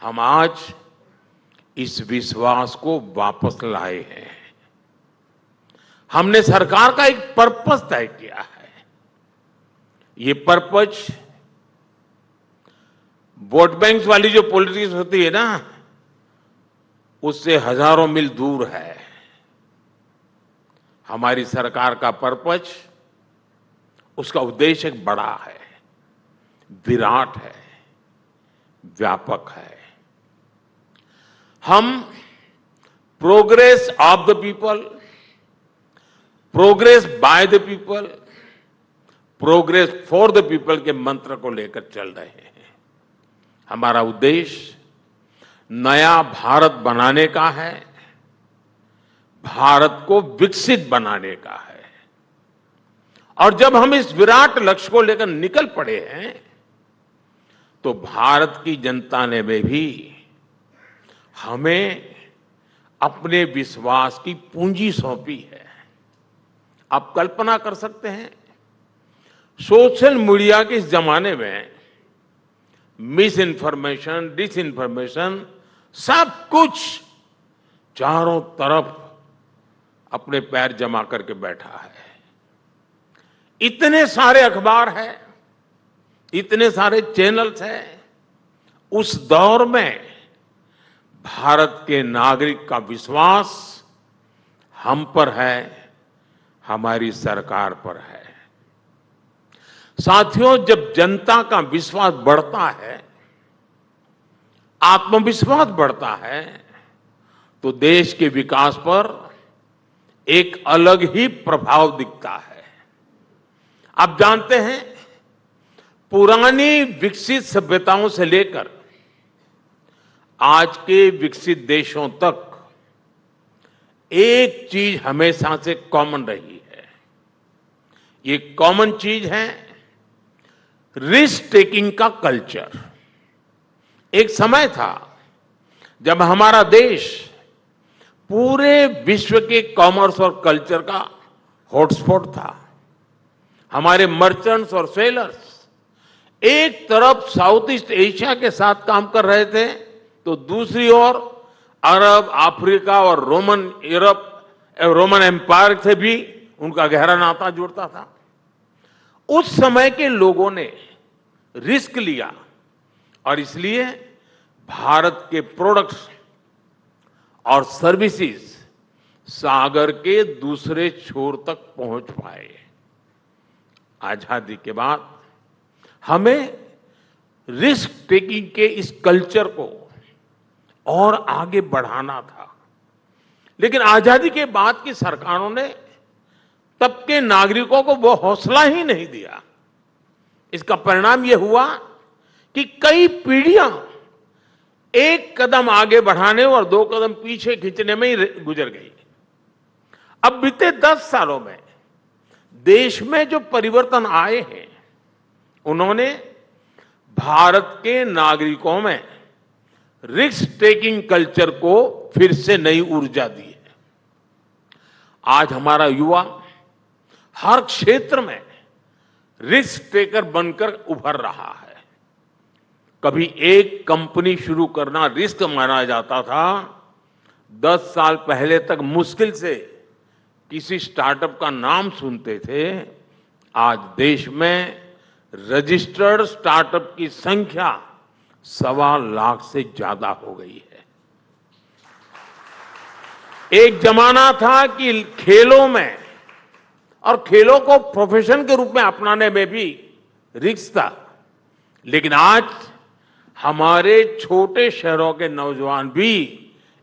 हम आज इस विश्वास को वापस लाए हैं। हमने सरकार का एक पर्पस तय किया है। ये पर्पस वोट बैंक वाली जो पॉलिटिक्स होती है ना, उससे हजारों मील दूर है। हमारी सरकार का पर्पस, उसका उद्देश्य एक बड़ा है, विराट है, व्यापक है। हम progress of the people, progress by the people, progress for the people के मंत्र को लेकर चल रहे हैं। हमारा उद्देश्य नया भारत बनाने का है, भारत को विकसित बनाने का है। और जब हम इस विराट लक्ष्य को लेकर निकल पड़े हैं, तो भारत की जनता ने भी हमें अपने विश्वास की पूंजी सौंपी है। आप कल्पना कर सकते हैं, सोशल मीडिया के इस जमाने में मिस इन्फॉर्मेशन, डिसइंफॉर्मेशन, सब कुछ चारों तरफ अपने पैर जमा करके बैठा है। इतने सारे अखबार हैं, इतने सारे चैनल्स हैं। उस दौर में भारत के नागरिक का विश्वास हम पर है, हमारी सरकार पर है। साथियों, जब जनता का विश्वास बढ़ता है, आत्मविश्वास बढ़ता है, तो देश के विकास पर एक अलग ही प्रभाव दिखता है। आप जानते हैं, पुरानी विकसित सभ्यताओं से लेकर आज के विकसित देशों तक एक चीज हमेशा से कॉमन रही है। ये कॉमन चीज है रिस्क टेकिंग का कल्चर। एक समय था जब हमारा देश पूरे विश्व के कॉमर्स और कल्चर का हॉटस्पॉट था। हमारे मर्चेंट्स और सेलर्स एक तरफ साउथ ईस्ट एशिया के साथ काम कर रहे थे, तो दूसरी ओर अरब, अफ्रीका और रोमन एम्पायर से भी उनका गहरा नाता जुड़ता था। उस समय के लोगों ने रिस्क लिया और इसलिए भारत के प्रोडक्ट्स और सर्विसेज सागर के दूसरे छोर तक पहुंच पाए। आजादी के बाद हमें रिस्क टेकिंग के इस कल्चर को और आगे बढ़ाना था, लेकिन आजादी के बाद की सरकारों ने तब के नागरिकों को वो हौसला ही नहीं दिया। इसका परिणाम यह हुआ कि कई पीढ़ियां एक कदम आगे बढ़ाने और 2 कदम पीछे खींचने में ही गुजर गई। अब बीते 10 सालों में देश में जो परिवर्तन आए हैं, उन्होंने भारत के नागरिकों में रिस्क टेकिंग कल्चर को फिर से नई ऊर्जा दी है। आज हमारा युवा हर क्षेत्र में रिस्क टेकर बनकर उभर रहा है। कभी एक कंपनी शुरू करना रिस्क माना जाता था। 10 साल पहले तक मुश्किल से किसी स्टार्टअप का नाम सुनते थे। आज देश में रजिस्टर्ड स्टार्टअप की संख्या 1.25 लाख से ज्यादा हो गई है। एक जमाना था कि खेलों में, और खेलों को प्रोफेशन के रूप में अपनाने में भी रिस्क था, लेकिन आज हमारे छोटे शहरों के नौजवान भी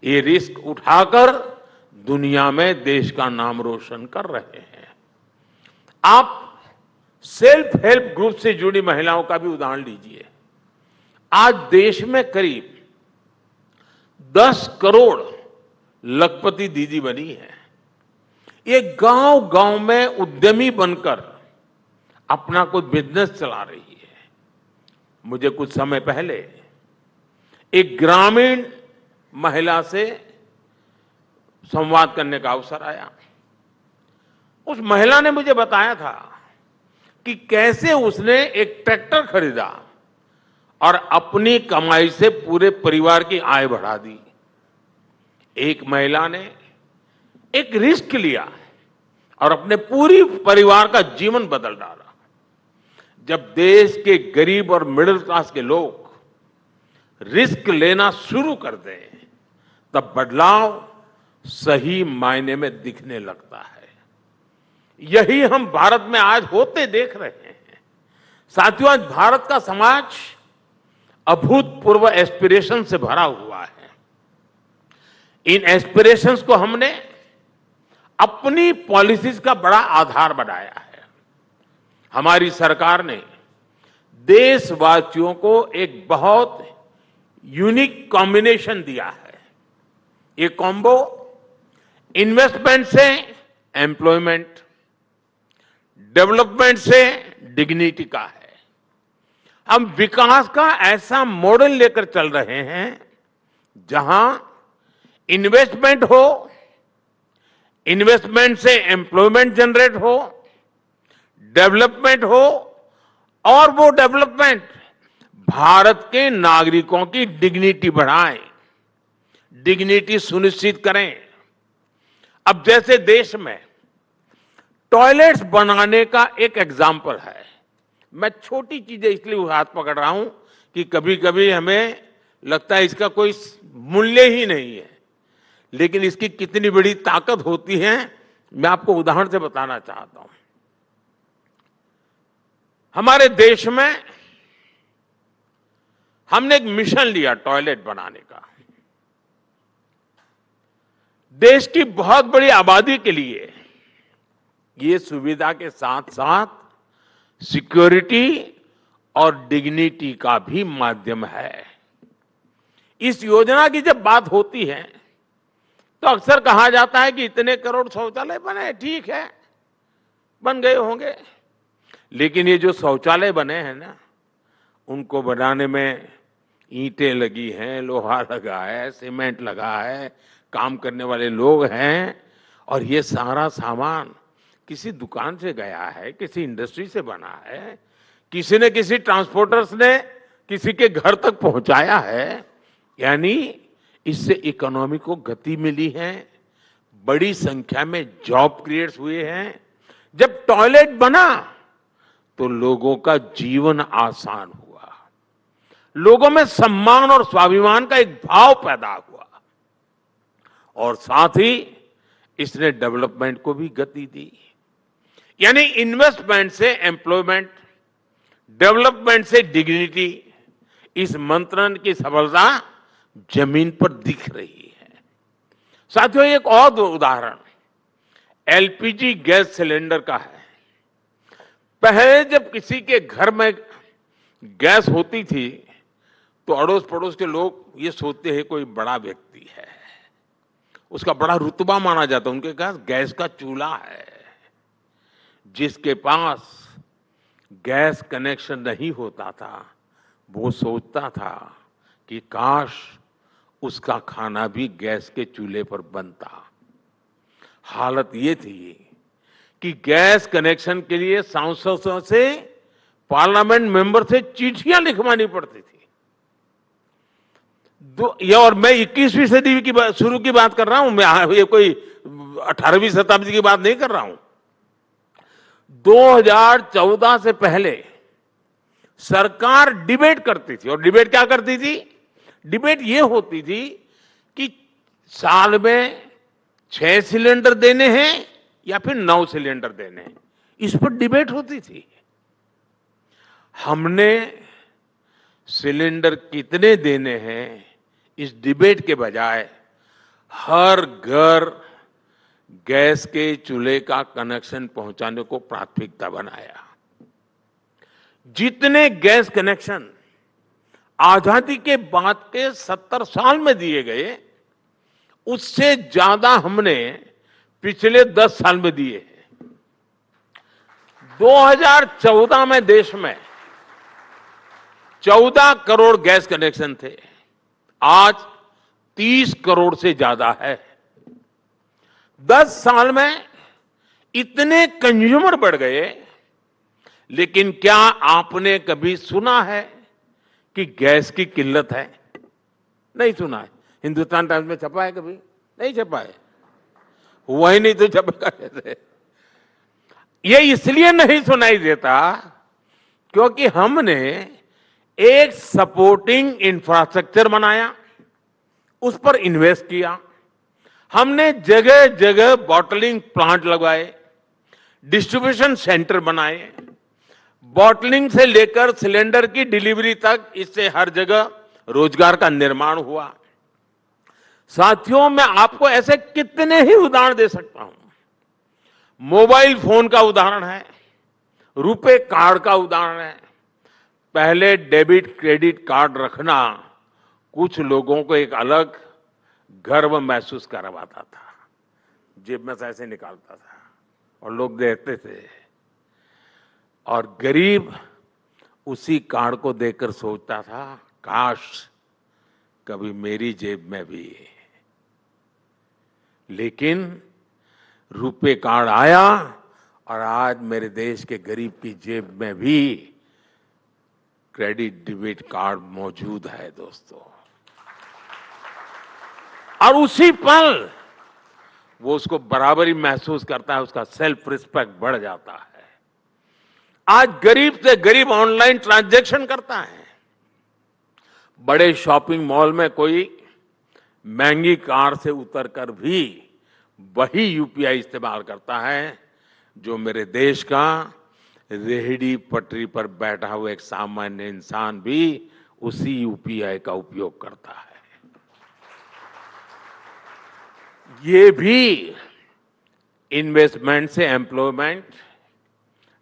ये रिस्क उठाकर दुनिया में देश का नाम रोशन कर रहे हैं। आप सेल्फ हेल्प ग्रुप से जुड़ी महिलाओं का भी उदाहरण लीजिए। आज देश में करीब 10 करोड़ लखपति दीदी बनी है। ये गांव-गांव में उद्यमी बनकर अपना कोई बिजनेस चला रही है। मुझे कुछ समय पहले एक ग्रामीण महिला से संवाद करने का अवसर आया। उस महिला ने मुझे बताया था कि कैसे उसने एक ट्रैक्टर खरीदा और अपनी कमाई से पूरे परिवार की आय बढ़ा दी। एक महिला ने एक रिस्क लिया और अपने पूरी परिवार का जीवन बदल डाला। जब देश के गरीब और मिडिल क्लास के लोग रिस्क लेना शुरू कर दें, तब बदलाव सही मायने में दिखने लगता है। यही हम भारत में आज होते देख रहे हैं। साथियों, आज भारत का समाज अभूतपूर्व एस्पिरेशन से भरा हुआ है। इन एस्पिरेशंस को हमने अपनी पॉलिसीज का बड़ा आधार बनाया है। हमारी सरकार ने देशवासियों को एक बहुत यूनिक कॉम्बिनेशन दिया है। ये कॉम्बो इन्वेस्टमेंट से एम्प्लॉयमेंट, डेवलपमेंट से डिग्निटी का है। हम विकास का ऐसा मॉडल लेकर चल रहे हैं जहां इन्वेस्टमेंट हो, इन्वेस्टमेंट से एम्प्लॉयमेंट जनरेट हो, डेवलपमेंट हो, और वो डेवलपमेंट भारत के नागरिकों की डिग्निटी बढ़ाए, डिग्निटी सुनिश्चित करें। अब जैसे देश में टॉयलेट्स बनाने का एक एग्जाम्पल है। मैं छोटी चीजें इसलिए हाथ पकड़ रहा हूं कि कभी कभी हमें लगता है इसका कोई मूल्य ही नहीं है, लेकिन इसकी कितनी बड़ी ताकत होती है मैं आपको उदाहरण से बताना चाहता हूं। हमारे देश में हमने एक मिशन लिया टॉयलेट बनाने का। देश की बहुत बड़ी आबादी के लिए ये सुविधा के साथ साथ सिक्योरिटी और डिग्निटी का भी माध्यम है। इस योजना की जब बात होती है तो अक्सर कहा जाता है कि इतने करोड़ शौचालय बने, ठीक है, बन गए होंगे, लेकिन ये जो शौचालय बने हैं ना, उनको बनाने में ईंटें लगी हैं, लोहा लगा है, सीमेंट लगा है, काम करने वाले लोग हैं, और ये सारा सामान किसी दुकान से गया है, किसी इंडस्ट्री से बना है, किसी ने किसी ट्रांसपोर्टर्स ने किसी के घर तक पहुंचाया है। यानी इससे इकोनॉमी को गति मिली है, बड़ी संख्या में जॉब क्रिएट्स हुए हैं। जब टॉयलेट बना तो लोगों का जीवन आसान हुआ, लोगों में सम्मान और स्वाभिमान का एक भाव पैदा हुआ, और साथ ही इसने डेवलपमेंट को भी गति दी। यानी इन्वेस्टमेंट से एम्प्लॉयमेंट, डेवलपमेंट से डिग्निटी, इस मंत्र की सफलता जमीन पर दिख रही है। साथियों, एक और उदाहरण एलपीजी गैस सिलेंडर का है। पहले जब किसी के घर में गैस होती थी तो अड़ोस पड़ोस के लोग ये सोचते हैं कोई बड़ा व्यक्ति है, उसका बड़ा रुतबा माना जाता, उनके पास गैस का चूल्हा है। जिसके पास गैस कनेक्शन नहीं होता था वो सोचता था कि काश उसका खाना भी गैस के चूल्हे पर बनता। हालत ये थी कि गैस कनेक्शन के लिए सांसदों से, पार्लियामेंट मेंबर से चिट्ठियां लिखवानी पड़ती थी। ये और मैं 21वीं सदी की शुरू की बात कर रहा हूं, मैं ये कोई 18वीं शताब्दी की बात नहीं कर रहा हूं। 2014 से पहले सरकार डिबेट करती थी, और डिबेट क्या करती थी? डिबेट ये होती थी कि साल में 6 सिलेंडर देने हैं या फिर 9 सिलेंडर देने हैं, इस पर डिबेट होती थी। हमने सिलेंडर कितने देने हैं इस डिबेट के बजाय हर घर गैस के चूल्हे का कनेक्शन पहुंचाने को प्राथमिकता बनाया। जितने गैस कनेक्शन आजादी के बाद के 70 साल में दिए गए, उससे ज्यादा हमने पिछले 10 साल में दिए हैं। 2014 में देश में 14 करोड़ गैस कनेक्शन थे, आज 30 करोड़ से ज्यादा है। 10 साल में इतने कंज्यूमर बढ़ गए, लेकिन क्या आपने कभी सुना है कि गैस की किल्लत है? नहीं सुना है। हिंदुस्तान टाइम्स में छपा है कभी? नहीं छपा है। हुआ ही नहीं तो छपेगा कैसे? ये इसलिए नहीं सुनाई देता क्योंकि हमने एक सपोर्टिंग इंफ्रास्ट्रक्चर बनाया, उस पर इन्वेस्ट किया। हमने जगह जगह बॉटलिंग प्लांट लगवाए, डिस्ट्रीब्यूशन सेंटर बनाए, बॉटलिंग से लेकर सिलेंडर की डिलीवरी तक, इससे हर जगह रोजगार का निर्माण हुआ। साथियों, मैं आपको ऐसे कितने ही उदाहरण दे सकता हूं। मोबाइल फोन का उदाहरण है, रुपे कार्ड का उदाहरण है। पहले डेबिट क्रेडिट कार्ड रखना कुछ लोगों को एक अलग गर्व महसूस करवाता था। जेब में से ऐसे निकालता था और लोग देखते थे, और गरीब उसी कार्ड को देखकर सोचता था, काश कभी मेरी जेब में भी। लेकिन रुपे कार्ड आया और आज मेरे देश के गरीब की जेब में भी क्रेडिट डेबिट कार्ड मौजूद है दोस्तों। और उसी पल वो उसको बराबरी महसूस करता है, उसका सेल्फ रिस्पेक्ट बढ़ जाता है। आज गरीब से गरीब ऑनलाइन ट्रांजैक्शन करता है। बड़े शॉपिंग मॉल में कोई महंगी कार से उतरकर भी वही यूपीआई इस्तेमाल करता है जो मेरे देश का रेहड़ी पटरी पर बैठा हुआ एक सामान्य इंसान भी उसी यूपीआई का उपयोग करता है। ये भी इन्वेस्टमेंट से एम्प्लॉयमेंट,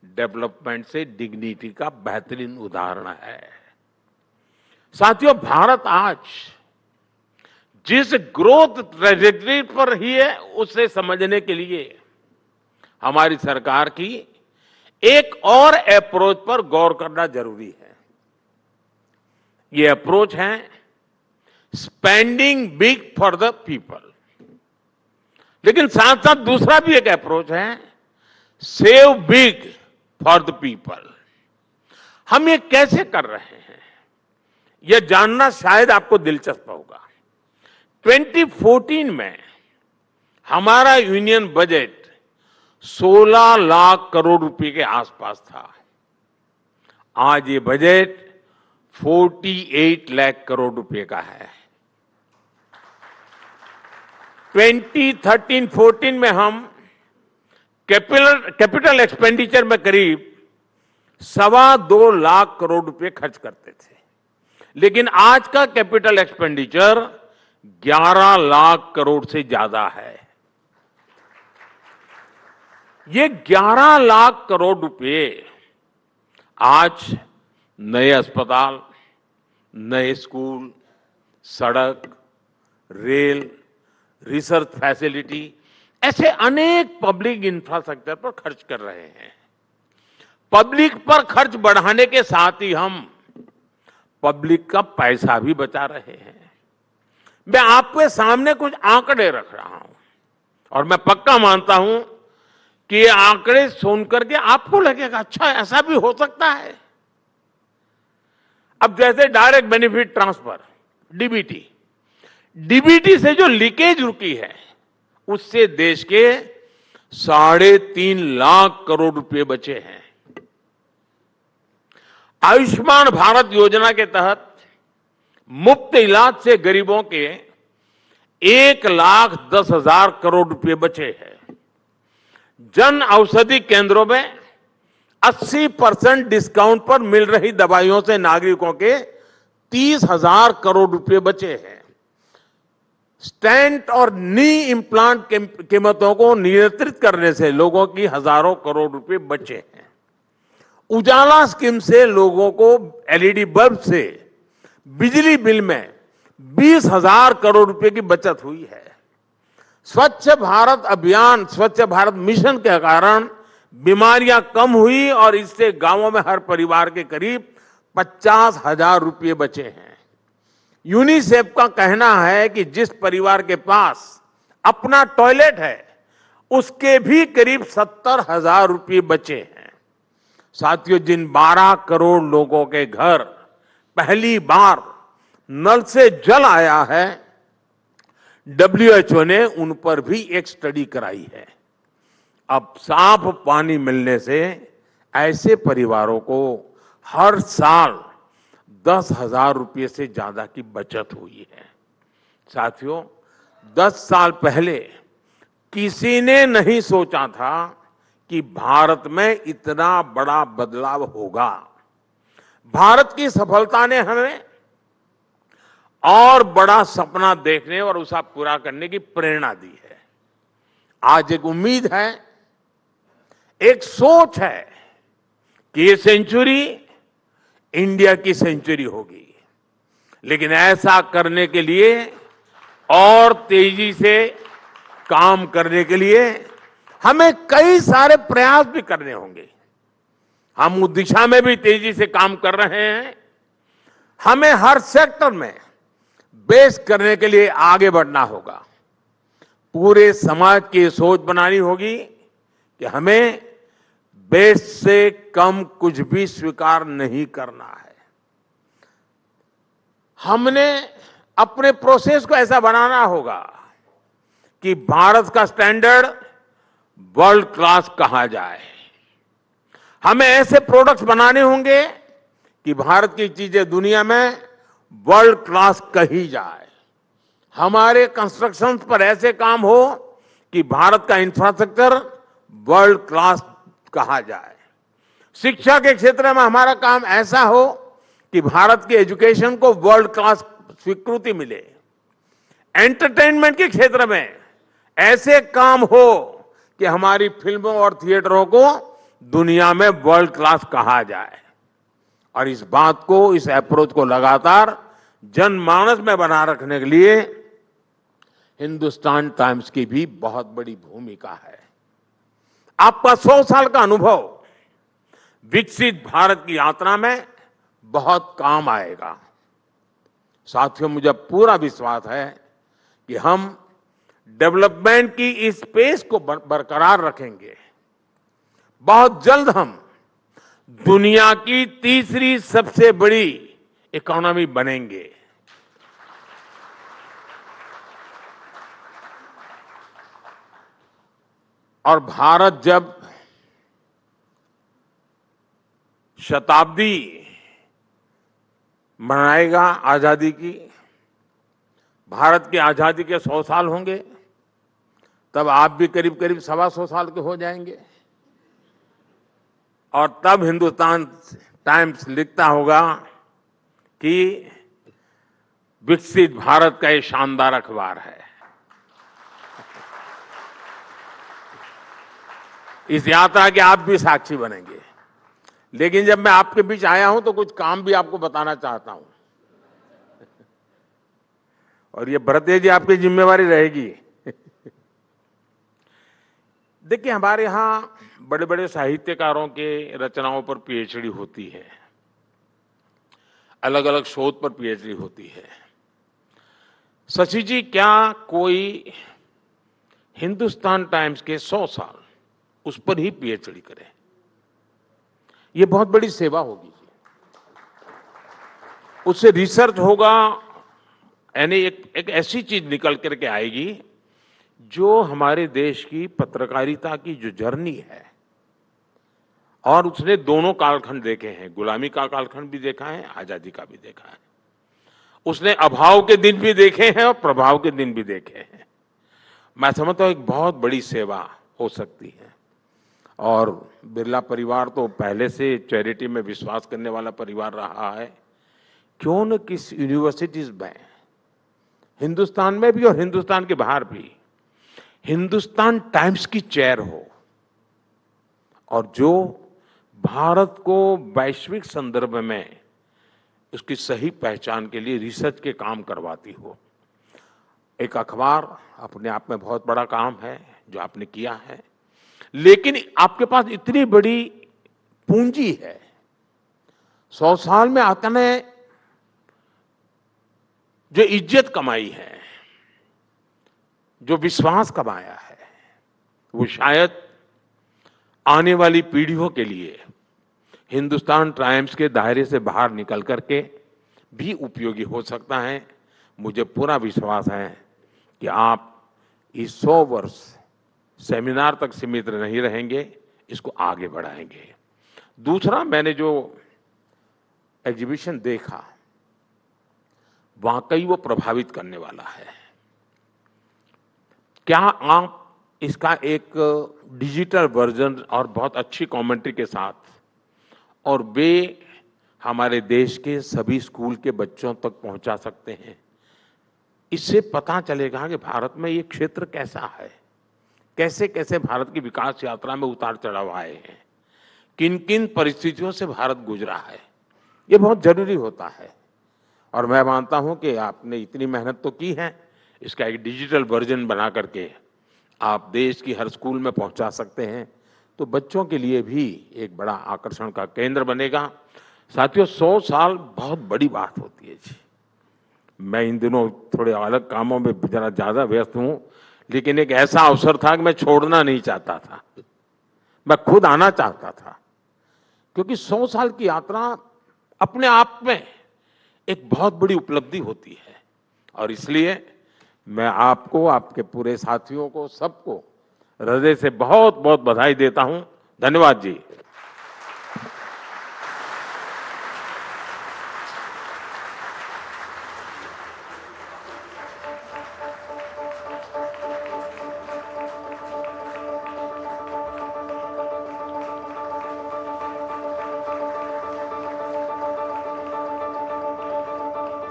डेवलपमेंट से डिग्निटी का बेहतरीन उदाहरण है। साथियों, भारत आज जिस ग्रोथ ट्रेजेक्टरी पर ही है, उसे समझने के लिए हमारी सरकार की एक और अप्रोच पर गौर करना जरूरी है। ये अप्रोच है spending big for the people, लेकिन साथ साथ दूसरा भी एक अप्रोच है save big for the people. हम ये कैसे कर रहे हैं, यह जानना शायद आपको दिलचस्प होगा। 2014 में हमारा यूनियन बजट 16 लाख करोड़ रुपए के आसपास था। आज ये बजट 48 लाख करोड़ रुपए का है। 2013-14 में हम कैपिटल एक्सपेंडिचर में करीब 2.25 लाख करोड़ रुपए खर्च करते थे, लेकिन आज का कैपिटल एक्सपेंडिचर 11 लाख करोड़ से ज्यादा है। ये 11 लाख करोड़ रुपए आज नए अस्पताल, नए स्कूल, सड़क, रेल, रिसर्च फैसिलिटी, ऐसे अनेक पब्लिक इंफ्रास्ट्रक्चर पर खर्च कर रहे हैं। पब्लिक पर खर्च बढ़ाने के साथ ही हम पब्लिक का पैसा भी बचा रहे हैं। मैं आपके सामने कुछ आंकड़े रख रहा हूं और मैं पक्का मानता हूं कि ये आंकड़े सुन करके आपको लगेगा अच्छा ऐसा भी हो सकता है। अब जैसे direct benefit transfer DBT, DBT से जो लीकेज रुकी है उससे देश के 3.5 लाख करोड़ रुपए बचे हैं। आयुष्मान भारत योजना के तहत मुफ्त इलाज से गरीबों के 1,10,000 करोड़ रुपए बचे हैं। जन औषधि केंद्रों में 80% डिस्काउंट पर मिल रही दवाइयों से नागरिकों के 30,000 करोड़ रुपए बचे हैं। स्टेंट और नी इम्प्लांट कीमतों को नियंत्रित करने से लोगों की हजारों करोड़ रुपए बचे हैं। उजाला स्कीम से लोगों को एलईडी बल्ब से बिजली बिल में 20,000 करोड़ रुपए की बचत हुई है। स्वच्छ भारत अभियान, स्वच्छ भारत मिशन के कारण बीमारियां कम हुई और इससे गांवों में हर परिवार के करीब 50,000 रुपए बचे हैं। यूनिसेफ का कहना है कि जिस परिवार के पास अपना टॉयलेट है उसके भी करीब 70,000 रुपए बचे हैं। साथियों, जिन 12 करोड़ लोगों के घर पहली बार नल से जल आया है, WHO ने उन पर भी एक स्टडी कराई है। अब साफ पानी मिलने से ऐसे परिवारों को हर साल 10,000 रुपये से ज्यादा की बचत हुई है। साथियों, 10 साल पहले किसी ने नहीं सोचा था कि भारत में इतना बड़ा बदलाव होगा। भारत की सफलता ने हमें और बड़ा सपना देखने और उसे पूरा करने की प्रेरणा दी है। आज एक उम्मीद है, एक सोच है कि ये सेंचुरी इंडिया की सेंचुरी होगी। लेकिन ऐसा करने के लिए और तेजी से काम करने के लिए हमें कई सारे प्रयास भी करने होंगे। हम उस दिशा में भी तेजी से काम कर रहे हैं। हमें हर सेक्टर में बेस्ट करने के लिए आगे बढ़ना होगा। पूरे समाज की सोच बनानी होगी कि हमें बेस्ट से कम कुछ भी स्वीकार नहीं करना है। हमने अपने प्रोसेस को ऐसा बनाना होगा कि भारत का स्टैंडर्ड वर्ल्ड क्लास कहा जाए। हमें ऐसे प्रोडक्ट्स बनाने होंगे कि भारत की चीजें दुनिया में वर्ल्ड क्लास कही जाए। हमारे कंस्ट्रक्शन पर ऐसे काम हो कि भारत का इंफ्रास्ट्रक्चर वर्ल्ड क्लास कहा जाए। शिक्षा के क्षेत्र में हमारा काम ऐसा हो कि भारत की एजुकेशन को वर्ल्ड क्लास स्वीकृति मिले। एंटरटेनमेंट के क्षेत्र में ऐसे काम हो कि हमारी फिल्मों और थिएटरों को दुनिया में वर्ल्ड क्लास कहा जाए। और इस बात को, इस अप्रोच को लगातार जनमानस में बना रखने के लिए हिंदुस्तान टाइम्स की भी बहुत बड़ी भूमिका है। आपका 100 साल का अनुभव विकसित भारत की यात्रा में बहुत काम आएगा। साथियों, मुझे पूरा विश्वास है कि हम डेवलपमेंट की इस पेस को बरकरार रखेंगे। बहुत जल्द हम दुनिया की तीसरी सबसे बड़ी इकोनॉमी बनेंगे। और भारत जब शताब्दी मनाएगा आजादी की, भारत की आजादी के 100 साल होंगे, तब आप भी करीब करीब 125 साल के हो जाएंगे। और तब हिंदुस्तान टाइम्स लिखता होगा कि विकसित भारत का ये शानदार अखबार है। इस यात्रा के आप भी साक्षी बनेंगे। लेकिन जब मैं आपके बीच आया हूं तो कुछ काम भी आपको बताना चाहता हूं, और ये भरत जी आपकी जिम्मेवारी रहेगी। देखिए, हमारे यहां बड़े बड़े साहित्यकारों के रचनाओं पर पीएचडी होती है, अलग अलग शोध पर पीएचडी होती है। शशि जी, क्या कोई हिंदुस्तान टाइम्स के 100 साल उस पर ही पीएचडी करें। ये बहुत बड़ी सेवा होगी। उससे रिसर्च होगा, यानी एक ऐसी चीज निकल करके आएगी जो हमारे देश की पत्रकारिता की जो जर्नी है, और उसने दोनों कालखंड देखे हैं, गुलामी का कालखंड भी देखा है, आजादी का भी देखा है। उसने अभाव के दिन भी देखे हैं और प्रभाव के दिन भी देखे हैं। मैं समझता हूं एक बहुत बड़ी सेवा हो सकती है। और बिरला परिवार तो पहले से चैरिटी में विश्वास करने वाला परिवार रहा है। क्यों न किस यूनिवर्सिटीज में, हिंदुस्तान में भी और हिंदुस्तान के बाहर भी, हिंदुस्तान टाइम्स की चेयर हो, और जो भारत को वैश्विक संदर्भ में उसकी सही पहचान के लिए रिसर्च के काम करवाती हो। एक अखबार अपने आप में बहुत बड़ा काम है जो आपने किया है, लेकिन आपके पास इतनी बड़ी पूंजी है। 100 साल में आपने जो इज्जत कमाई है, जो विश्वास कमाया है, वो शायद आने वाली पीढ़ियों के लिए हिंदुस्तान टाइम्स के दायरे से बाहर निकल करके भी उपयोगी हो सकता है। मुझे पूरा विश्वास है कि आप इस 100 वर्ष सेमिनार तक सीमित नहीं रहेंगे, इसको आगे बढ़ाएंगे। दूसरा, मैंने जो एग्जीबिशन देखा वाकई वो प्रभावित करने वाला है। क्या आप इसका एक डिजिटल वर्जन और बहुत अच्छी कमेंट्री के साथ, और वे हमारे देश के सभी स्कूल के बच्चों तक पहुंचा सकते हैं? इससे पता चलेगा कि भारत में ये क्षेत्र कैसा है, कैसे कैसे भारत की विकास यात्रा में उतार चढ़ाव आए हैं, किन किन परिस्थितियों से भारत गुजरा है। ये बहुत जरूरी होता है। और मैं मानता हूं कि आपने इतनी मेहनत तो की है, इसका एक डिजिटल वर्जन बना करके आप देश की हर स्कूल में पहुंचा सकते हैं, तो बच्चों के लिए भी एक बड़ा आकर्षण का केंद्र बनेगा। साथियों, 100 साल बहुत बड़ी बात होती है जी। मैं इन दिनों थोड़े अलग कामों में जरा ज्यादा व्यस्त हूं, लेकिन एक ऐसा अवसर था कि मैं छोड़ना नहीं चाहता था, मैं खुद आना चाहता था, क्योंकि 100 साल की यात्रा अपने आप में एक बहुत बड़ी उपलब्धि होती है। और इसलिए मैं आपको, आपके पूरे साथियों को, सबको हृदय से बहुत बहुत बधाई देता हूं। धन्यवाद जी।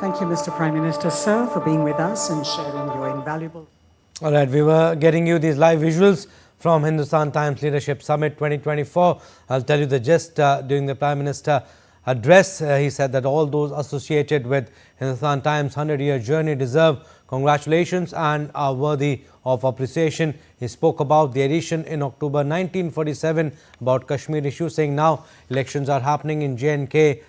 Thank you, Mr. Prime Minister, sir, for being with us and sharing your invaluable... All right, we were getting you these live visuals from Hindustan Times Leadership Summit 2024. I'll tell you the gist. During the Prime Minister address, he said that all those associated with Hindustan Times' 100-year journey deserve congratulations and are worthy of appreciation. He spoke about the edition in October 1947 about Kashmir issue, saying now elections are happening in J&K.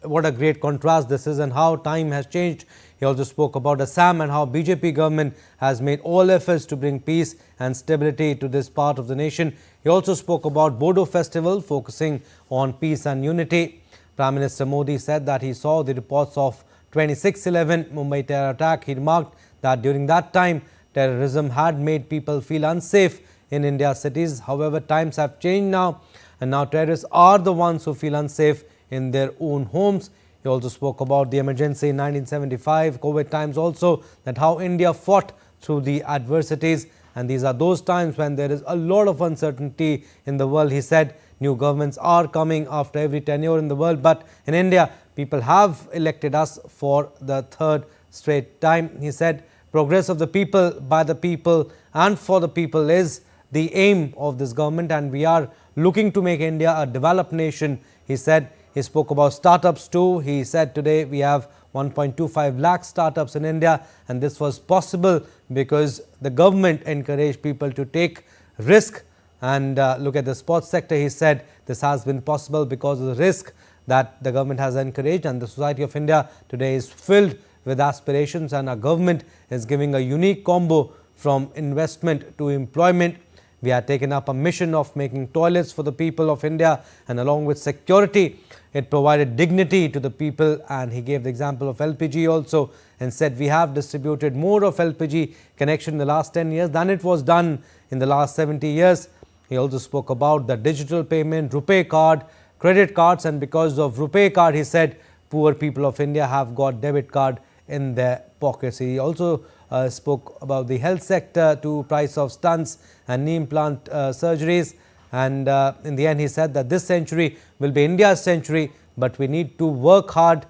What a great contrast this is and how time has changed. He also spoke about Assam and how BJP government has made all efforts to bring peace and stability to this part of the nation. He also spoke about Bodo Festival, focusing on peace and unity. Prime Minister Modi said that he saw the reports of 26/11 Mumbai terror attack. He remarked that during that time, terrorism had made people feel unsafe in India's cities. However, times have changed now, and now terrorists are the ones who feel unsafe in their own homes. He also spoke about the emergency in 1975, COVID times also, that how India fought through the adversities, and these are those times when there is a lot of uncertainty in the world. He said new governments are coming after every tenure in the world, but in India, people have elected us for the third straight time. He said progress of the people, by the people and for the people is the aim of this government, and we are looking to make India a developed nation. He said he spoke about startups too. He said today we have 1.25 lakh startups in India, and this was possible because the government encouraged people to take risk. And look at the sports sector. He said this has been possible because of the risk that the government has encouraged, and the society of India today is filled with aspirations, and our government is giving a unique combo from investment to employment. We had taken up a mission of making toilets for the people of India, and along with security, it provided dignity to the people. And he gave the example of LPG also and said we have distributed more of LPG connection in the last 10 years than it was done in the last 70 years. He also spoke about the digital payment, RuPay card, credit cards, and because of RuPay card, he said poor people of India have got debit card in their pockets. He also spoke about the health sector to price of stunts and knee implant surgeries. And in the end, he said that this century will be India's century, but we need to work hard,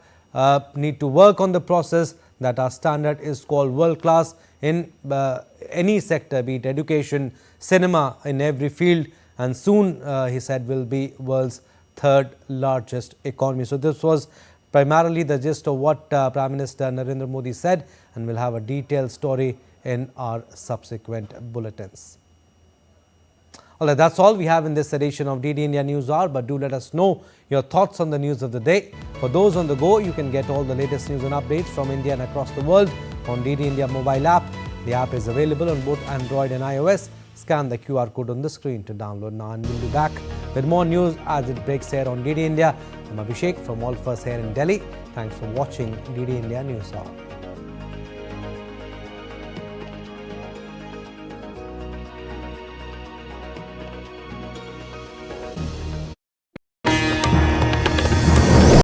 need to work on the process that our standard is called world class in any sector, be it education, cinema, in every field. And soon, he said, will be world's third largest economy. So this was primarily the gist of what Prime Minister Narendra Modi said, and we'll have a detailed story in our subsequent bulletins. All right, that's all we have in this edition of DD India News Hour, but do let us know your thoughts on the news of the day. For those on the go, you can get all the latest news and updates from India and across the world on DD India mobile app. The app is available on both Android and iOS. Scan the QR code on the screen to download now, and we'll be back with more news as it breaks here on DD India. I'm Abhishek from All of us here in Delhi. Thanks for watching DD India News Hour.